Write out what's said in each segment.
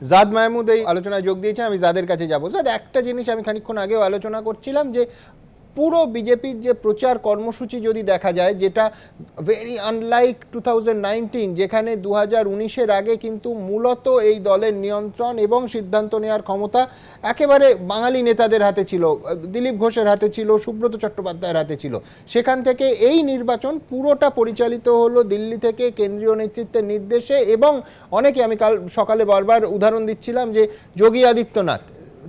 জাদ মাহমুদ এই আলোচনায় যোগ দিয়েছেন, আমি জাদের কাছে যাবো। জাদ, একটা জিনিস আমি খানিকক্ষণ আগেও আলোচনা করছিলাম যে পুরো বিজেপির যে প্রচার কর্মসূচি যদি দেখা যায়, যেটা ভেরি আনলাইক 2019, যেখানে 2019-এর আগে কিন্তু মূলত এই দলের নিয়ন্ত্রণ এবং সিদ্ধান্ত নেওয়ার ক্ষমতা একেবারে বাঙালি নেতাদের হাতে ছিল, দিলীপ ঘোষের হাতে ছিল, সুব্রত চট্টোপাধ্যায়ের হাতে ছিল। সেখান থেকে এই নির্বাচন পুরোটা পরিচালিত হলো দিল্লি থেকে কেন্দ্রীয় নেতৃত্বের নির্দেশে, এবং অনেকে, আমি কাল সকালে বারবার উদাহরণ দিচ্ছিলাম যে যোগী আদিত্যনাথ,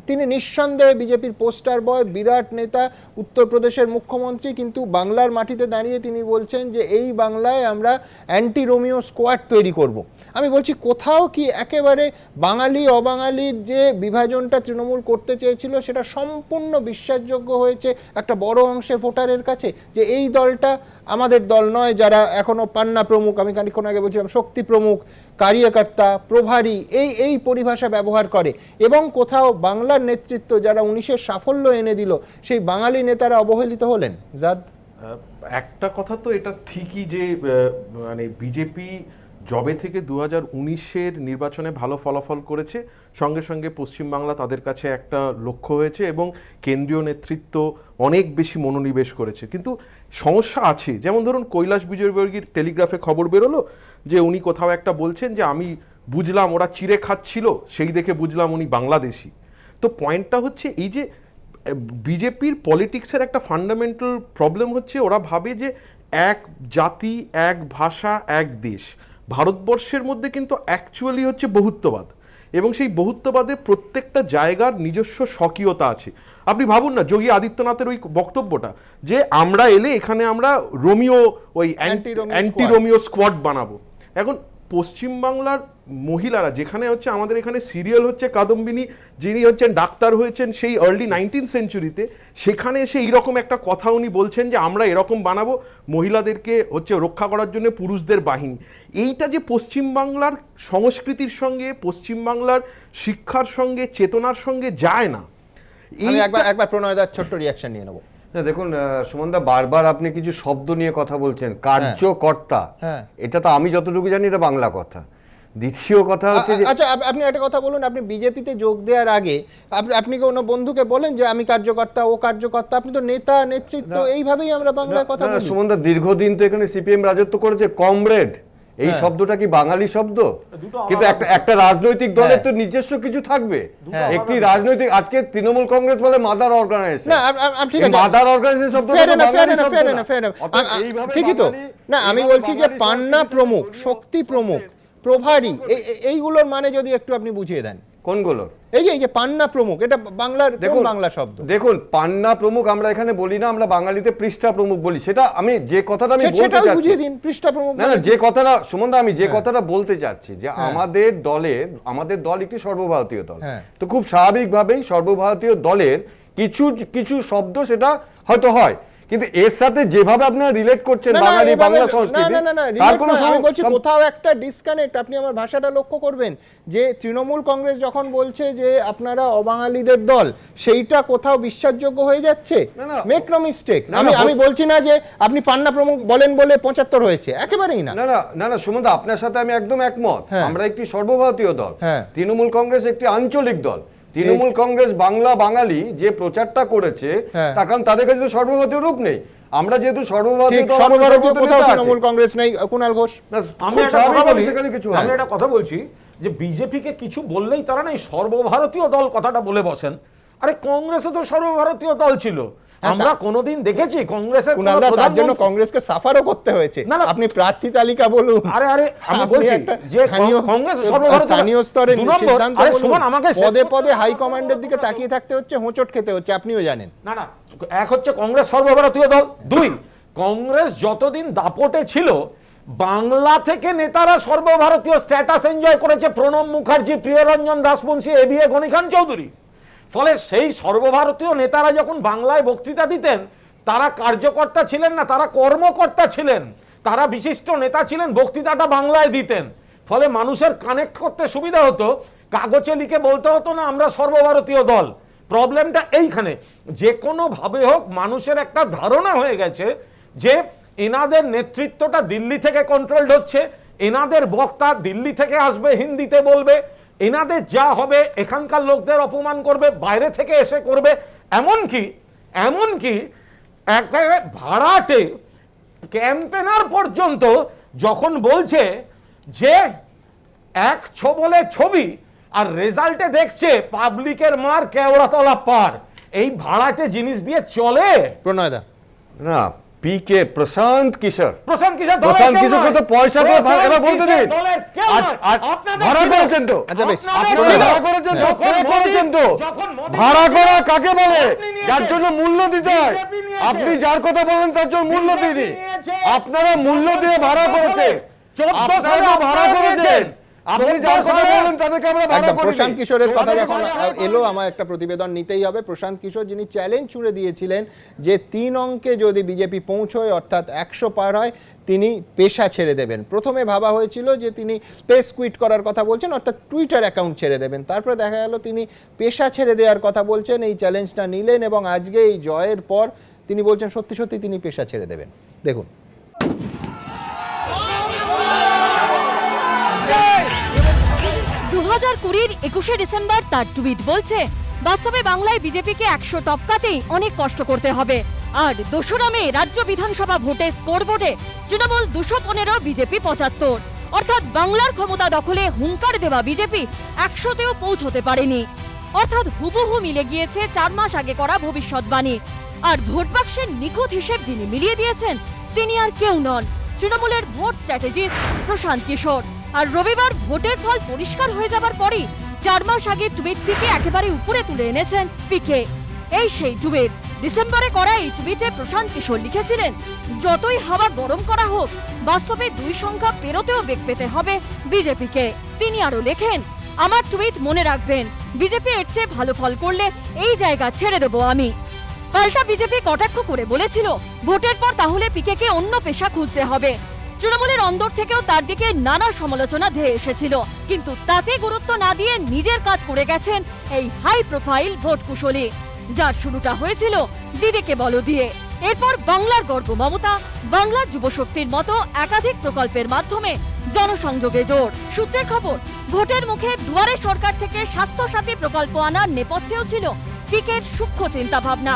তিনি নিঃসন্দেহে বিজেপির পোস্টার বয়, বিরাট নেতা, উত্তরপ্রদেশের মুখ্যমন্ত্রী, কিন্তু বাংলার মাটিতে দাঁড়িয়ে তিনি বলছেন যে এই বাংলায় আমরা অ্যান্টি রোমিও স্কোয়াড তৈরি করব। আমি বলছি, কোথাও কি একেবারে বাঙালি অবাঙালির যে বিভাজনটা তৃণমূল করতে চেয়েছিল সেটা সম্পূর্ণ বিশ্বাসযোগ্য হয়েছে একটা বড় অংশের ভোটারের কাছে, যে এই দলটা আমাদের দল নয়, যারা এখনো পান্না প্রমুখ, আমি খানিকক্ষণ আগে বলছিলাম শক্তি প্রমুখ, কার্যকর্তা, প্রভারী, এই পরিভাষা ব্যবহার করে, এবং কোথাও বাংলার নেতৃত্ব যারা 19-এর সাফল্য এনে দিল সেই বাঙালি নেতারা অবহেলিত হলেন? জাদ, একটা কথা তো এটা ঠিকই যে মানে বিজেপি জবে থেকে 2019-এর নির্বাচনে ভালো ফলাফল করেছে, সঙ্গে সঙ্গে পশ্চিমবাংলা তাদের কাছে একটা লক্ষ্য হয়েছে এবং কেন্দ্রীয় নেতৃত্ব অনেক বেশি মনোনিবেশ করেছে। কিন্তু সমস্যা আছে, যেমন ধরুন কৈলাস বিজয়বর্গীর টেলিগ্রাফে খবর বেরোলো যে উনি কোথাও একটা বলছেন যে আমি বুঝলাম ওরা চিড়ে খাচ্ছিল, সেই দেখে বুঝলাম উনি বাংলাদেশি। তো পয়েন্টটা হচ্ছে এই যে বিজেপির পলিটিক্সের একটা ফান্ডামেন্টাল প্রবলেম হচ্ছে, ওরা ভাবে যে এক জাতি, এক ভাষা, এক দেশ। ভারতবর্ষের মধ্যে কিন্তু অ্যাকচুয়ালি হচ্ছে বহুত্ববাদ, এবং সেই বহুত্ববাদে প্রত্যেকটা জায়গার নিজস্ব স্বকীয়তা আছে। আপনি ভাবুন না যোগী আদিত্যনাথের ওই বক্তব্যটা যে আমরা এলে এখানে আমরা রোমিও, ওই অ্যান্টি রোমিও স্কোয়াড বানাবো। এখন পশ্চিমবাংলার মহিলারা, যেখানে হচ্ছে আমাদের এখানে সিরিয়াল হচ্ছে কাদম্বিনী, যিনি হচ্ছেন ডাক্তার হয়েছেন সেই আর্লি 19th সেঞ্চুরিতে, সেখানে এসে এইরকম একটা কথা উনি বলছেন যে আমরা এরকম বানাবো, মহিলাদেরকে হচ্ছে রক্ষা করার জন্য পুরুষদের বাহিনী। এইটা যে পশ্চিমবাংলার সংস্কৃতির সঙ্গে, পশ্চিমবাংলার শিক্ষার সঙ্গে, চেতনার সঙ্গে যায় না। আমি একবার প্রণয়দার ছোট্ট রিয়াকশন নিয়ে নেবো। না দেখুন সুমনদা, বারবার আপনি কিছু শব্দ নিয়ে কথা বলছেন, কার্যকর্তা, এটা তো আমি যতটুকু জানি এটা বাংলা কথা। দ্বিতীয় কথা হচ্ছে যে, আচ্ছা আপনি একটা কথা বলুন, আপনি বিজেপিতে যোগ দেওয়ার আগে আপনি কোনো বন্ধুকে বলেন যে আমি কার্যকর্তা, ও কার্যকর্তা? আপনি তো নেতা, নেতৃত্ব, এইভাবেই আমরা বাংলায় কথা বলি। সুমনদা, দীর্ঘদিন তো এখানে সিপিএম রাজত্ব করেছে। কমরেড এই শব্দটা কি বাঙালি শব্দ? কিন্তু একটা রাজনৈতিক দলের তো নিজস্ব কিছু থাকবে। একটি রাজনৈতিক, আজকে তৃণমূল কংগ্রেস বলে মাদার অর্গানাইজেশন, না ঠিক আছে, মাদার অর্গানাইজেশন শব্দটা বাঙালি শব্দ না। ঠিকই তো। না, আমি বলছি যে পান্না প্রমুখ, শক্তি প্রমুখ, প্রভারী, এইগুলোর মানে যদি একটু আপনি বুঝিয়ে দেন। কোনগুলো? এই যে পান্না প্রমুখ, এটা বাংলার কোন বাংলা শব্দ? দেখুন, পান্না প্রমুখ আমরা এখানে বলি না, আমরা বাঙালিতে পৃষ্ঠা প্রমুখ বলি। সেটা আমি যে কথাটা আমি বলতে চাচ্ছি, বুঝিয়ে দিন। পৃষ্ঠা প্রমুখ না, যে কথাটা সুমনদা, আমি যে কথাটা বলতে চাচ্ছি যে আমাদের দল একটি সর্বভারতীয় দল। তো খুব স্বাভাবিকভাবেই সর্বভারতীয় দলের কিছু শব্দ সেটা হয়তো হয়, কিন্তু এর সাথে যেভাবে আপনারা রিলেট করছেন বাঙালি বাংলা সংস্কৃতি, তার কোনো আমি বলছি কোথাও একটা ডিসকানেক্ট। আপনি আমার ভাষাটা লক্ষ্য করবেন যে তৃণমূল কংগ্রেস যখন বলছে যে আপনারা অবাঙালিদের দল, সেইটা কোথাও বিশ্বাসযোগ্য হয়ে যাচ্ছে। মেক নো মিস্টেক, আমি বলছি না যে আপনি পান্না প্রমুখ বলেন বলে 75 হয়েছে, একেবারেই না। না সুমনদা, আপনার সাথে আমি একদম একমত। আমরা একটি সর্বভারতীয় দল, তৃণমূল কংগ্রেস একটি আঞ্চলিক দল। তৃণমূল কংগ্রেস বাংলা বাঙালি যে প্রচারটা করেছে, তার কারণ তাদের কাছে তো সর্বভারতীয় রূপ নেই। আমরা যেহেতু সর্বভারতীয় তৃণমূল কংগ্রেস নেই। কুণাল ঘোষ, আমি একটা কথা বলছি যে বিজেপিকে কিছু বললেই তারা না সর্বভারতীয় দল কথাটা বলে বসেন। আরে কংগ্রেসও তো সর্বভারতীয় দল ছিল। আমরা কোনোদিন দেখেছি কংগ্রেসের তার জন্য কংগ্রেসকে সাফারও করতে হয়েছে? আপনি প্রার্থী তালিকা বলুন। আরে আমি বলছি যে কংগ্রেস স্থানীয় স্তরে সিদ্ধান্ত বলুন, পদে পদে হাই কমান্ডের দিকে তাকিয়ে থাকতে হচ্ছে, হোঁচট খেতে হচ্ছে, আপনিও জানেন। না, এক হচ্ছে কংগ্রেস সর্বভারতীয় দল, দুই কংগ্রেস যতদিন দাপটে ছিল বাংলা থেকে নেতারা সর্বভারতীয় স্ট্যাটাস এনজয় করেছে। প্রণব মুখার্জি, প্রিয়রঞ্জন দাসবংশী, এবিএ গনি খান চৌধুরী। ফলে সেই সর্বভারতীয় নেতারা যখন বাংলায় বক্তৃতা দিতেন, তারা কার্যকর্তা ছিলেন না, তারা কর্মকর্তা ছিলেন, তারা বিশিষ্ট নেতা ছিলেন, বক্তৃতাটা বাংলায় দিতেন। ফলে মানুষের কানেক্ট করতে সুবিধা হতো, কাগজে লিখে বলতে হতো না আমরা সর্বভারতীয় দল। প্রবলেমটা এইখানে, যে কোনোভাবে হোক মানুষের একটা ধারণা হয়ে গেছে যে এনাদের নেতৃত্বটা দিল্লি থেকে কন্ট্রোলড হচ্ছে, এনাদের বক্তা দিল্লি থেকে আসবে, হিন্দিতে বলবে, এনাদের যা হবে, এখানকার লোকদের অপমান করবে, বাইরে থেকে এসে করবে, এমনকি একেবারে ভাড়াটে ক্যাম্পেনার পর্যন্ত যখন বলছে যে এক ছবলে ছবি আর রেজাল্টে দেখছে পাবলিকের মার কেওড়াতলা পার, এই ভাড়াটে জিনিস দিয়ে চলে? প্রণয়দা না, পিকে প্রশান্ত কিশোর কিশোরকে তো পয়সা দিয়ে এবার বলতে দিন, ভাড়া করেছেন তো, আচ্ছা বেশ, ভাড়া করেছেন তো, করেছেন তো, ভাড়া করা কাকে বলে? যার জন্য মূল্য দিতে হয়। আপনি যার কথা বলেন তার জন্য মূল্য দিয়ে দিন। আপনারা মূল্য দিয়ে ভাড়া করেছেন, আপনারা ভাড়া করেছেন, আপনি যার কথা বলেন তাদেরকে আমরা ভাড়া একদম করি। প্রশান্ত কিশোরের কথা যখন এলো, আমার একটা প্রতিবেদন নিতেই হবে। প্রশান্ত কিশোর যিনি চ্যালেঞ্জ ছুড়ে দিয়েছিলেন যে 3 অঙ্কে যদি বিজেপি পৌঁছয়, অর্থাৎ 100 পার হয়, তিনি পেশা ছেড়ে দেবেন। প্রথমে ভাবা হয়েছিল যে তিনি স্পেস কুইট করার কথা বলছেন, অর্থাৎ টুইটার অ্যাকাউন্ট ছেড়ে দেবেন। তারপরে দেখা গেল তিনি পেশা ছেড়ে দেওয়ার কথা বলছেন, এই চ্যালেঞ্জটা নিলেন এবং আজকে এই জয়ের পর তিনি বলছেন সত্যি সত্যি তিনি পেশা ছেড়ে দেবেন। দেখুন। 2020 21শে ডিসেম্বর তার টুইট বলছে, বাস্তবে বাংলায় বিজেপিকে 100 টপকাতেই অনেক কষ্ট করতে হবে। আর 2রা মে রাজ্য বিধানসভা ভোটে স্কোর বোর্ডে তৃণমূল 215, বিজেপি 75, অর্থাৎ বাংলার ক্ষমতা দখলে হুঙ্কার দেওয়া বিজেপি 100তেও পৌঁছতে পারেনি। অর্থাৎ হুবহু মিলে গিয়েছে 4 মাস আগে করা ভবিষ্যৎবাণী। আর ভোট বাক্সের নিখুঁত হিসেব যিনি মিলিয়ে দিয়েছেন তিনি আর কেউ নন, তৃণমূলের ভোট স্ট্র্যাটেজিস্ট প্রশান্ত কিশোর। আর রবিবার ভোটের ফল পরিষ্কার হয়ে যাবার পরই 4 মাস আগে টুইটটিকে একেবারে উপরে তুলে এনেছেন পিকে। এই সেই টুইট। ডিসেম্বরে করা এই টুইটে প্রশান্ত কিশোর লিখেছিলেন, যতই হাওয়া গরম করা হোক, বাস্তবে 2 সংখ্যা পেরোতেও বেগ পেতে হবে বিজেপিকে। তিনি আরো লেখেন, আমার টুইট মনে রাখবেন, বিজেপি এর চেয়ে ভালো ফল করলে এই জায়গা ছেড়ে দেবো আমি। পাল্টা বিজেপি কটাক্ষ করে বলেছিল, ভোটের পর তাহলে পিকেকে অন্য পেশা খুঁজতে হবে। তৃণমূলের অন্দর থেকেও তার দিকে নানা সমালোচনা ধেয়ে এসেছিল, কিন্তু তাতে গুরুত্ব না দিয়ে নিজের কাজ করে গেছেন এই হাই প্রোফাইল ভোট কুশলী, যার শুরুটা হয়েছিল দিদিকে বলো দিয়ে। এরপর বাংলার গর্ব মমতা, বাংলার যুবশক্তির মতো একাধিক প্রকল্পের মাধ্যমে জনসংযোগে জোর। সূত্রের খবর, ভোটের মুখে দুয়ারে সরকার থেকে স্বাস্থ্যসাথী প্রকল্প আনার নেপথ্যেও ছিল পিকের সূক্ষ্ম চিন্তা ভাবনা।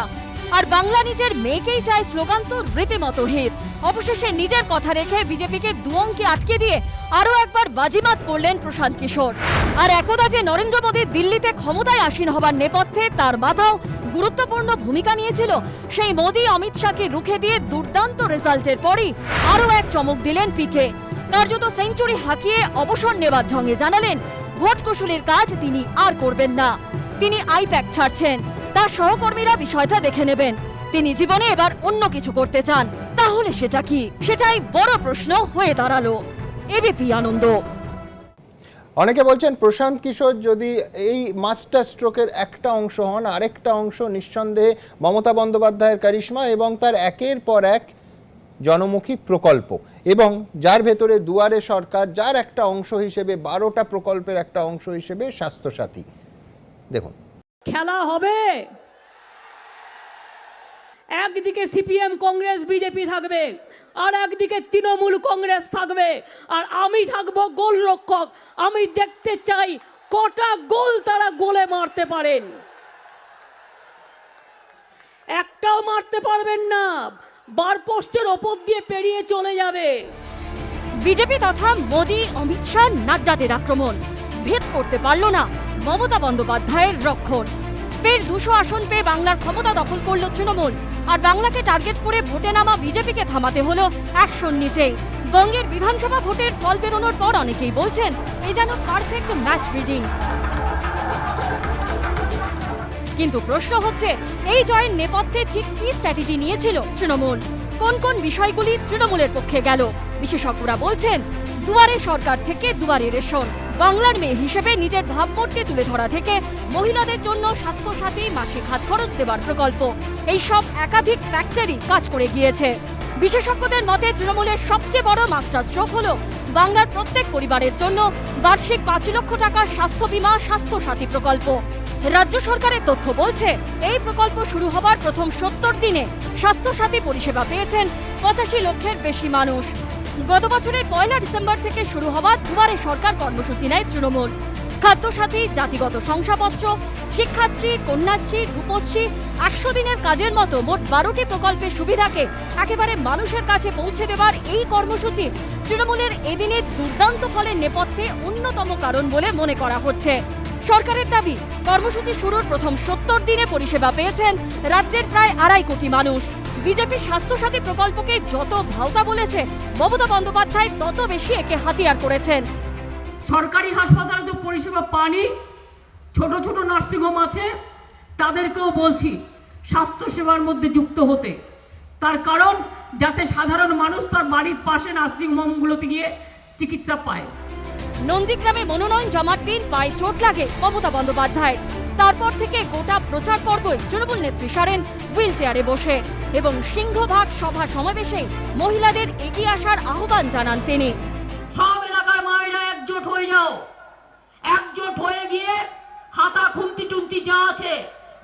আর বাংলা নিজের মেয়েকেই চায় স্লোগান তো রীতিমতো হিট। অবশেষে নিজের কথা রেখে বিজেপিকে 2 অঙ্কে আটকে দিয়ে আরো একবার বাজিমাত করলেন প্রশান্ত কিশোর। আর একদা যে নরেন্দ্র মোদী দিল্লিতে ক্ষমতায় আসীন হবার নেপথ্যে তার মাথাও গুরুত্বপূর্ণ ভূমিকা নিয়েছিল, সেই মোদী অমিত শাহকে রুখে দিয়ে দুর্দান্ত রেজাল্টের পরই আরো এক চমক দিলেন পিকে। কার্যত সেঞ্চুরি হাঁকিয়ে অবসর নেবার ঢঙে জানালেন, ভোট কুশলীর কাজ তিনি আর করবেন না। তিনি আইপ্যাক ছাড়ছেন, তার সহকর্মীরা বিষয়টা দেখে নেবেন। তিনি জীবনে এবার অন্য কিছু করতে চান। তাহলে সেটা কি? সেটাই বড় প্রশ্ন হয়ে দাঁড়ালো। এবিপি আনন্দ। অনেকে বলছেন প্রশান্ত কিশোর যদি এই মাস্টার স্ট্রোকের একটা অংশ হন, আরেকটা অংশ নিঃসন্দেহে মমতা বন্দ্যোপাধ্যায়ের কারিশমা এবং তার একের পর এক জনমুখী প্রকল্প, এবং যার ভেতরে দুয়ারে সরকার, যার একটা অংশ হিসেবে 12টা প্রকল্পের একটা অংশ হিসেবে স্বাস্থ্যসাথী। দেখুন, খেলা হবে। একদিকে সিপিএম কংগ্রেস বিজেপি থাকবে, আর একদিকে তৃণমূল কংগ্রেস থাকবে, আর আমি থাকবো গোলরক্ষক। আমি দেখতে চাই কটা গোল তারা গোলে মারতে পারেন। একটাও মারতে পারবেন না, বার পোস্টের ওপর দিয়ে পেরিয়ে চলে যাবে। বিজেপি তথা মোদী, অমিত শাহ, নাড্ডাদের আক্রমণ ভেদ করতে পারল না মমতা বন্দ্যোপাধ্যায়ের রক্ষণ। ফের 200 আসন পেয়ে বাংলার ক্ষমতা দখল করল তৃণমূল, আর বাংলাকে টার্গেট করে ভোটে নামা বিজেপিকে থামাতে হলো 100 নিচেই। বঙ্গের বিধানসভা ভোটের ফল বেরোনোর পর অনেকেই বলছেন এই যেন পারফেক্ট ম্যাচ রিডিং। কিন্তু প্রশ্ন হচ্ছে, এই জয়ের নেপথ্যে ঠিক কি স্ট্র্যাটেজি নিয়েছিল তৃণমূল? কোন কোন বিষয়গুলি তৃণমূলের পক্ষে গেল? বিশেষজ্ঞরা বলছেন, দুয়ারে সরকার থেকে দুয়ারে রেশন, বাংলার মেয়ে হিসেবে নিজের ভাবমূর্তি তুলে ধরা থেকে মহিলাদের জন্য স্বাস্থ্যসাথী মাসিক হাত খরচ দেবার প্রকল্প, এই সব একাধিক ফ্যাক্টরি কাজ করে গিয়েছে। বিশেষজ্ঞদের মতে তৃণমূলের সবচেয়ে বড় মাস্টার স্ট্রোক হলো বাংলার প্রত্যেক পরিবারের জন্য বার্ষিক 5 লক্ষ টাকার স্বাস্থ্য বীমা স্বাস্থ্যসাথী প্রকল্প। রাজ্য সরকারের তথ্য বলছে, এই প্রকল্প শুরু হবার প্রথম 70 দিনে স্বাস্থ্যসাথী পরিষেবা পেয়েছেন 85 লক্ষের বেশি মানুষ। গত বছরের 1 ডিসেম্বর থেকে শুরু হওয়া দুয়ারে সরকার কর্মসূচি নেয় তৃণমূল। খাদ্যসাথী, জাতিগত শংসাপত্র, শিক্ষাশ্রী, কন্যাশ্রী, রূপশ্রী, 100 দিনের কাজের মতো মোট 12টি প্রকল্পের সুবিধাকে একেবারে মানুষের কাছে পৌঁছে দেওয়ার এই কর্মসূচি তৃণমূলের এদিনের দুর্দান্ত ফলের নেপথ্যে অন্যতম কারণ বলে মনে করা হচ্ছে। সরকারের দাবি, কর্মসূচি শুরুর প্রথম 70 দিনে পরিষেবা পেয়েছেন রাজ্যের প্রায় 2.5 কোটি মানুষ। বিজেপি স্বাস্থ্যসাথী প্রকল্পকে যত ভাওতা বলেছে, মমতা বন্দ্যোপাধ্যায় তত বেশি একে হাতিয়ার করেছেন। সরকারি হাসপাতালে তো পরিষেবা পানি, ছোট ছোট নার্সিংহোম আছে, তাদেরকেও বলছি স্বাস্থ্যসেবার মধ্যে যুক্ত হতে। তার কারণ যাতে সাধারণ মানুষ তার বাড়ির পাশে নার্সিংহোমগুলোতে গিয়ে চিকিৎসা পায়। নন্দীগ্রামে মনোনয়ন জমার দিন পায়ে চোট লাগে মমতা বন্দ্যোপাধ্যায়। তারপর থেকে গোটা প্রচার পর্বই তৃণমূল নেত্রী সারেন হুইল চেয়ারে বসে এবং সিংহভাগ সভা সমাবেশে মহিলাদের এগিয়ে আসার আহ্বান জানান তিনি। সব এলাকার মায়েরা একজোট হয়ে যাও, একজোট হয়ে গিয়ে হাতা খুন্তি টুন্তি যা আছে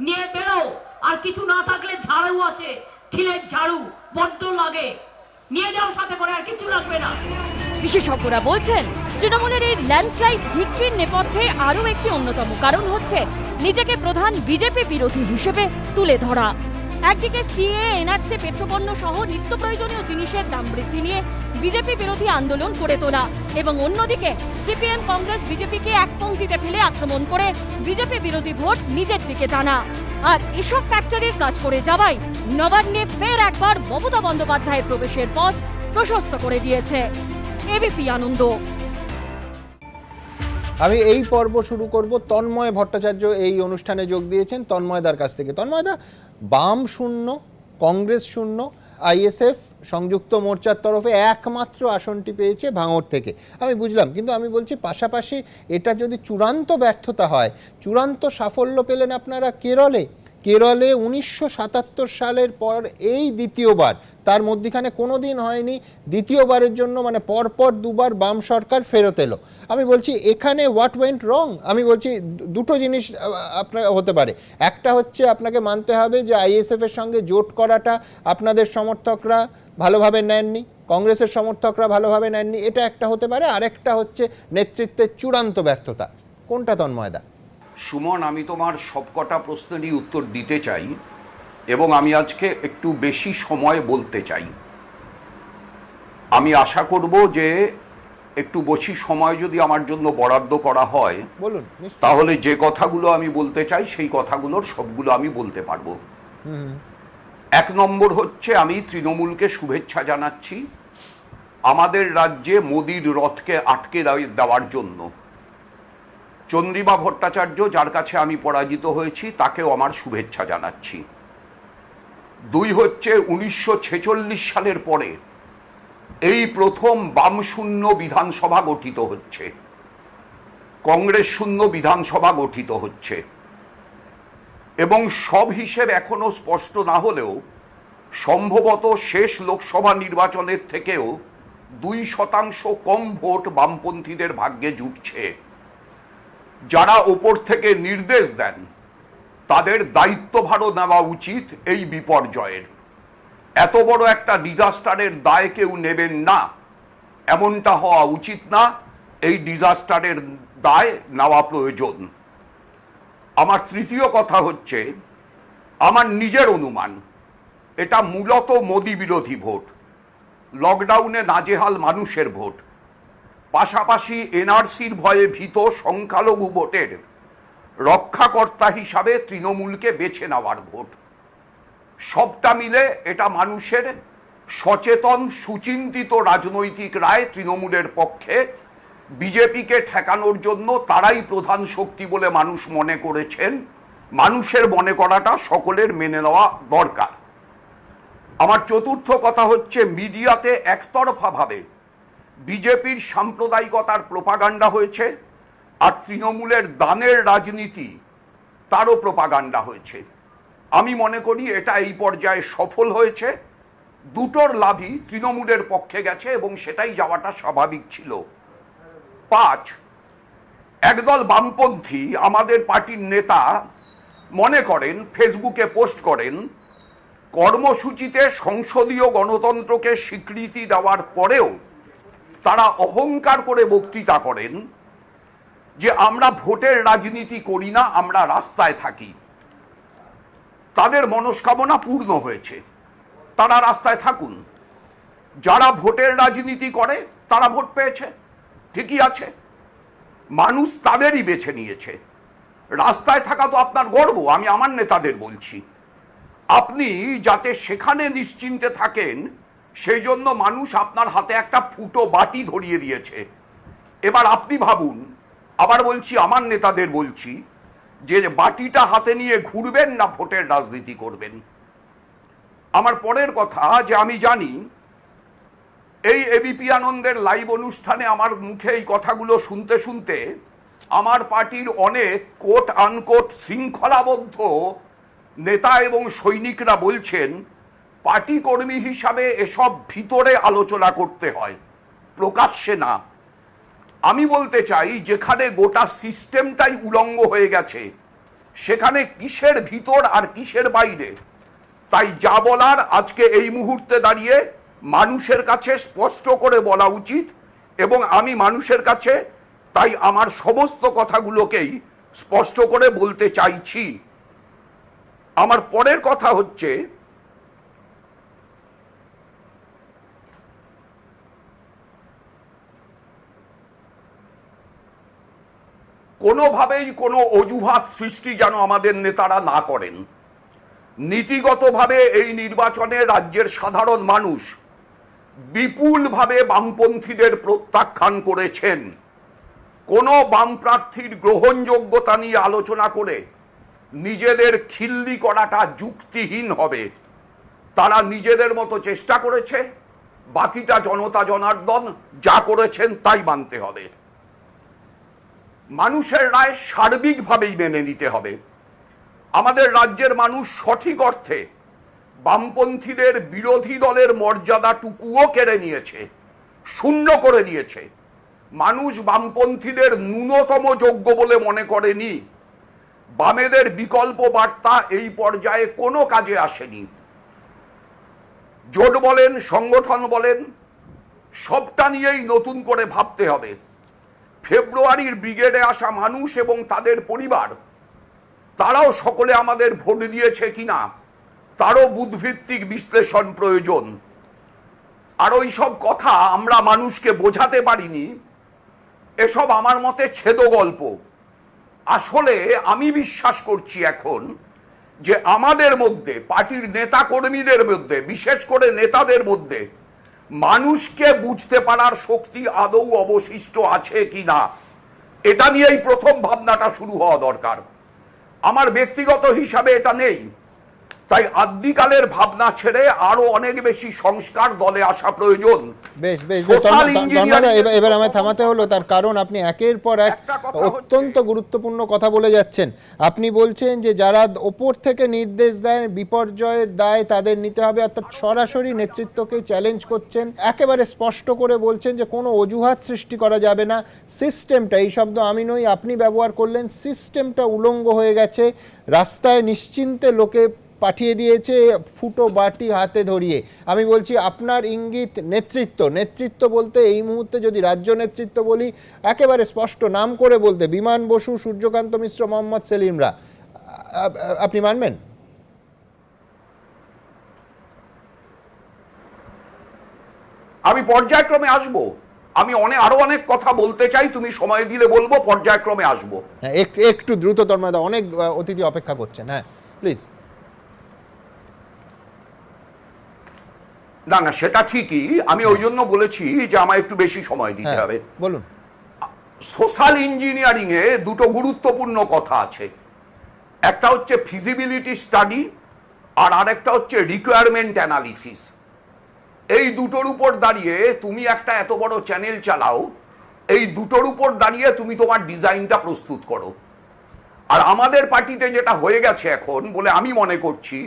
নিয়ে বেরো, আর কিছু না থাকলে ঝাড়ু আছে, খিলের ঝাড়ু বড্ড লাগে, নিয়ে যাও সাথে করে, আর কিছু লাগবে না। বিশেষজ্ঞরা বলছেন, তৃণমূলের এই ল্যান্ডস্লাইড ভিক্টরির নেপথ্যে আরও একটি অন্যতম কারণ হচ্ছে নিজেকে প্রধান বিজেপি বিরোধী হিসেবে তুলে ধরা। একদিকে সিএ, এনআরসি, পেট্রোপণ্য সহ নিত্য প্রয়োজনীয় জিনিসের দাম বৃদ্ধি নিয়ে বিজেপি বিরোধী আন্দোলন করে তোলা এবং অন্যদিকে সিপিএম, কংগ্রেস বিজেপিকে এক পংক্তিতে ফেলে আক্রমণ করে বিজেপি বিরোধী ভোট নিজের দিকে টানা। আর এসব ফ্যাক্টরির কাজ করে যাওয়াই নবান্নে ফের একবার মমতা বন্দ্যোপাধ্যায়ের প্রবেশের পথ প্রশস্ত করে দিয়েছে। এবিপি আনন্দ। আমি এই পর্ব শুরু করব, তন্ময় ভট্টাচার্য এই অনুষ্ঠানে যোগ দিয়েছেন। তন্ময়দার কাছ থেকে। তন্ময়দা, বাম শূন্য, কংগ্রেস শূন্য, আইএসএফ সংযুক্ত মোর্চার তরফে একমাত্র আসনটি পেয়েছে ভাঙড় থেকে। আমি বুঝলাম, কিন্তু আমি বলছি পাশাপাশি এটা যদি চূড়ান্ত ব্যর্থতা হয়, চূড়ান্ত সাফল্য পেলেন আপনারা কেরলে। 1977 সালের পর এই দ্বিতীয়বার, তার মধ্যখানে কোনো দিন হয়নি, দ্বিতীয়বারের জন্য মানে পরপর দুবার বাম সরকার ফেরত এলো। আমি বলছি এখানে হোয়াট ওয়েন্ট রং? আমি বলছি দুটো জিনিস আপনার হতে পারে। একটা হচ্ছে আপনাকে মানতে হবে যে আইএসএফের সঙ্গে জোট করাটা আপনাদের সমর্থকরা ভালোভাবে নেননি, কংগ্রেসের সমর্থকরা ভালোভাবে নেননি, এটা একটা হতে পারে। আরেকটা হচ্ছে নেতৃত্বের চূড়ান্ত ব্যর্থতা। কোনটা তন্ময়দা? সুমন, আমি তোমার সবকটা প্রশ্নেরই উত্তর দিতে চাই এবং আমি আজকে একটু বেশি সময় বলতে চাই। আমি আশা করব যে একটু বেশি সময় যদি আমার জন্য বরাদ্দ করা হয়, বলুন, তাহলে যে কথাগুলো আমি বলতে চাই সেই কথাগুলোর সবগুলো আমি বলতে পারবো। 1 নম্বর হচ্ছে, আমি তৃণমূলকে শুভেচ্ছা জানাচ্ছি আমাদের রাজ্যে মোদির রথকে আটকে দেওয়ার জন্য। চন্দ্রিমা ভট্টাচার্য, যার কাছে আমি পরাজিত হয়েছি, তাকেও আমার শুভেচ্ছা জানাচ্ছি। 2 হচ্ছে, 1946 সালের পরে এই প্রথম বাম শূন্য বিধানসভা গঠিত হচ্ছে, কংগ্রেস শূন্য বিধানসভা গঠিত হচ্ছে এবং সব হিসেব এখনো স্পষ্ট না হলেও সম্ভবত শেষ লোকসভা নির্বাচনের থেকেও 2% কম ভোট বামপন্থীদের ভাগ্যে জুটছে। যারা ওপর থেকে নির্দেশ দেন তাদের দায়িত্বভারও নেওয়া উচিত এই বিপর্যয়ের। এত বড় একটা ডিজাস্টারের দায় কেউ নেবেন না, এমনটা হওয়া উচিত না। এই ডিজাস্টারের দায় নেওয়া প্রয়োজন। আমার তৃতীয় কথা হচ্ছে, আমার নিজের অনুমান এটা মূলত মোদি বিরোধী ভোট, লকডাউনে নাজেহাল মানুষের ভোট, পাশাপাশি এনআরসির ভয়ে ভীত সংখ্যালঘু ভোটের রক্ষাকর্তা হিসাবে তৃণমূলকে বেছে নেওয়ার ভোট। সবটা মিলে এটা মানুষের সচেতন সুচিন্তিত রাজনৈতিক রায় তৃণমূলের পক্ষে। বিজেপিকে ঠেকানোর জন্য তারাই প্রধান শক্তি বলে মানুষ মনে করেছেন। মানুষের মনে করাটা সকলের মেনে নেওয়া দরকার। আমার চতুর্থ কথা হচ্ছে, মিডিয়াতে একতরফাভাবে বিজেপির সাম্প্রদায়িকতার প্রোপাগান্ডা হয়েছে আর তৃণমূলের দানের রাজনীতি তারও প্রোপাগান্ডা হয়েছে। আমি মনে করি এটা এই পর্যায়ে সফল হয়েছে। দুটোর লাভই তৃণমূলের পক্ষে গেছে এবং সেটাই যাওয়াটা স্বাভাবিক ছিল। 5, একদল বামপন্থী আমাদের পার্টির নেতা মনে করেন, ফেসবুকে পোস্ট করেন, কর্মসূচিতে সংসদীয় গণতন্ত্রকে স্বীকৃতি দেওয়ার পরেও তারা অহংকার করে বক্তৃতা করেন যে আমরা ভোটের রাজনীতি করি না, আমরা রাস্তায় থাকি। তাদের মনস্কামনা পূর্ণ হয়েছে, তারা রাস্তায় থাকুন। যারা ভোটের রাজনীতি করে তারা ভোট পেয়েছে, ঠিকই আছে, মানুষ তাদেরই বেছে নিয়েছে। রাস্তায় থাকা তো আপনার গর্ব, আমি আমার নেতাদের বলছি। আপনি যাতে সেখানে নিশ্চিন্তে থাকেন সেই জন্য মানুষ আপনার হাতে একটা ফুটো বাটি ধরিয়ে দিয়েছে। এবার আপনি ভাবুন, আবার বলছি আমার নেতাদের বলছি, যে বাটিটা হাতে নিয়ে ঘুরবেন না ভোটের রাজনীতি করবেন। আমার পরের কথা, যে আমি জানি এই এবিপি আনন্দের লাইভ অনুষ্ঠানে আমার মুখে এই কথাগুলো শুনতে শুনতে আমার পার্টির অনেক কোট আনকোট শৃঙ্খলাবদ্ধ নেতা এবং সৈনিকরা বলছেন পার্টি কর্মী হিসাবে এসব ভিতরে আলোচনা করতে হয়, প্রকাশ্যে না। আমি বলতে চাই, যেখানে গোটা সিস্টেমটাই উলঙ্গ হয়ে গেছে সেখানে কিসের ভিতর আর কিসের বাইরে? তাই যা বলার আজকে এই মুহূর্তে দাঁড়িয়ে মানুষের কাছে স্পষ্ট করে বলা উচিত, এবং আমি মানুষের কাছে তাই আমার সমস্ত কথাগুলোকেই স্পষ্ট করে বলতে চাইছি। আমার পরের কথা হচ্ছে, কোনোভাবেই কোনো অজুহাত সৃষ্টি যেন আমাদের নেতারা না করেন। নীতিগতভাবে এই নির্বাচনে রাজ্যের সাধারণ মানুষ বিপুলভাবে বামপন্থীদের প্রত্যাখ্যান করেছেন। কোনো বাম প্রার্থীর গ্রহণযোগ্যতা নিয়ে আলোচনা করে নিজেদের খিল্লি করাটা যুক্তিহীন হবে। তারা নিজেদের মতো চেষ্টা করেছে, বাকিটা জনতা জনার্দন যা করেছেন তাই মানতে হবে। মানুষের রায় সার্বিকভাবেই মেনে নিতে হবে। আমাদের রাজ্যের মানুষ সঠিক অর্থে বামপন্থীদের বিরোধী দলের মর্যাদাটুকুও কেড়ে নিয়েছে, শূন্য করে দিয়েছে। মানুষ বামপন্থীদের ন্যূনতম যোগ্য বলে মনে করেনি। বামেদের বিকল্প বার্তা এই পর্যায়ে কোনো কাজে আসেনি। জোট বলেন, সংগঠন বলেন, সবটা নিয়েই নতুন করে ভাবতে হবে। ফেব্রুয়ারির ব্রিগেডে আসা মানুষ এবং তাদের পরিবার, তারাও সকলে আমাদের ভোট দিয়েছে কিনা তারও বুদ্ধিভিত্তিক বিশ্লেষণ প্রয়োজন। আর ওই সব কথা আমরা মানুষকে বোঝাতে পারিনি, এসব আমার মতে ছেদ গল্প। আসলে আমি বিশ্বাস করছি এখন যে আমাদের মধ্যে, পার্টির নেতা কর্মীদের মধ্যে, বিশেষ করে নেতাদের মধ্যে মানুষকে বুঝতে পারার শক্তি আদৌ অবশিষ্ট আছে কিনা, এটা নিয়েই প্রথম ভাবনাটা শুরু হওয়া দরকার। আমার ব্যক্তিগত হিসাবে এটা নেই। তাই আদিকালের ভাবনা ছেড়ে আরো অনেক বেশি সংস্কার দলে আসা প্রয়োজন। বেশ বেশ ধন্যবাদ। এবার আমায় থামাতে হলো, তার কারণ আপনি একের পর এক অত্যন্ত গুরুত্বপূর্ণ কথা বলে যাচ্ছেন। আপনি বলছেন যে যারা ওপর থেকে নির্দেশ দেয় বিপর্যয়ের দায় তাদের নিতে হবে, অর্থাৎ সরাসরি নেতৃত্বকে চ্যালেঞ্জ করছেন। একেবারে স্পষ্ট করে বলছেন যে কোনো অজুহাত সৃষ্টি করা যাবে না। সিস্টেমটা, এই শব্দ আমি নই, আপনি ব্যবহার করলেন, সিস্টেমটা উলঙ্গ হয়ে গেছে। রাস্তায় নিশ্চিন্তে লোকে পাঠিয়ে দিয়েছে ফুটো বাটি হাতে ধরিয়ে। আমি বলছি আপনার ইঙ্গিত নেতৃত্ব বলতে এই মুহূর্তে যদি রাজ্য নেতৃত্ব বলি, একেবারে স্পষ্ট নাম করে বলতে বিমান বসু, সূর্যকান্ত মিশ্র, মোহাম্মদ সেলিমরা, আপনি মানবেন? আমি পর্যায়ক্রমে আসব। আমি আরো অনেক কথা বলতে চাই, তুমি সময় দিলে বলবো, পর্যায়ক্রমে আসবো। হ্যাঁ, একটু দ্রুততর, অনেক অতিথি অপেক্ষা করছেন। হ্যাঁ প্লিজ। না না, সেটা ঠিকই, আমি ওই জন্য বলেছি যে আমায় একটু বেশি সময় দিতে হবে। বলুন। সোশ্যাল ইঞ্জিনিয়ারিং এ দুটো গুরুত্বপূর্ণ কথা আছে। একটা হচ্ছে ফিজিবিলিটি স্টাডি, আর আরেকটা হচ্ছে রিকোয়ারমেন্ট অ্যানালিসিস। এই দুটোর উপর দাঁড়িয়ে তুমি একটা এত বড় চ্যানেল চালাও, এই দুটোর উপর দাঁড়িয়ে তুমি তোমার ডিজাইনটা প্রস্তুত করো। আর আমাদের পার্টিতে যেটা হয়ে গেছে এখন বলে আমি মনে করছি,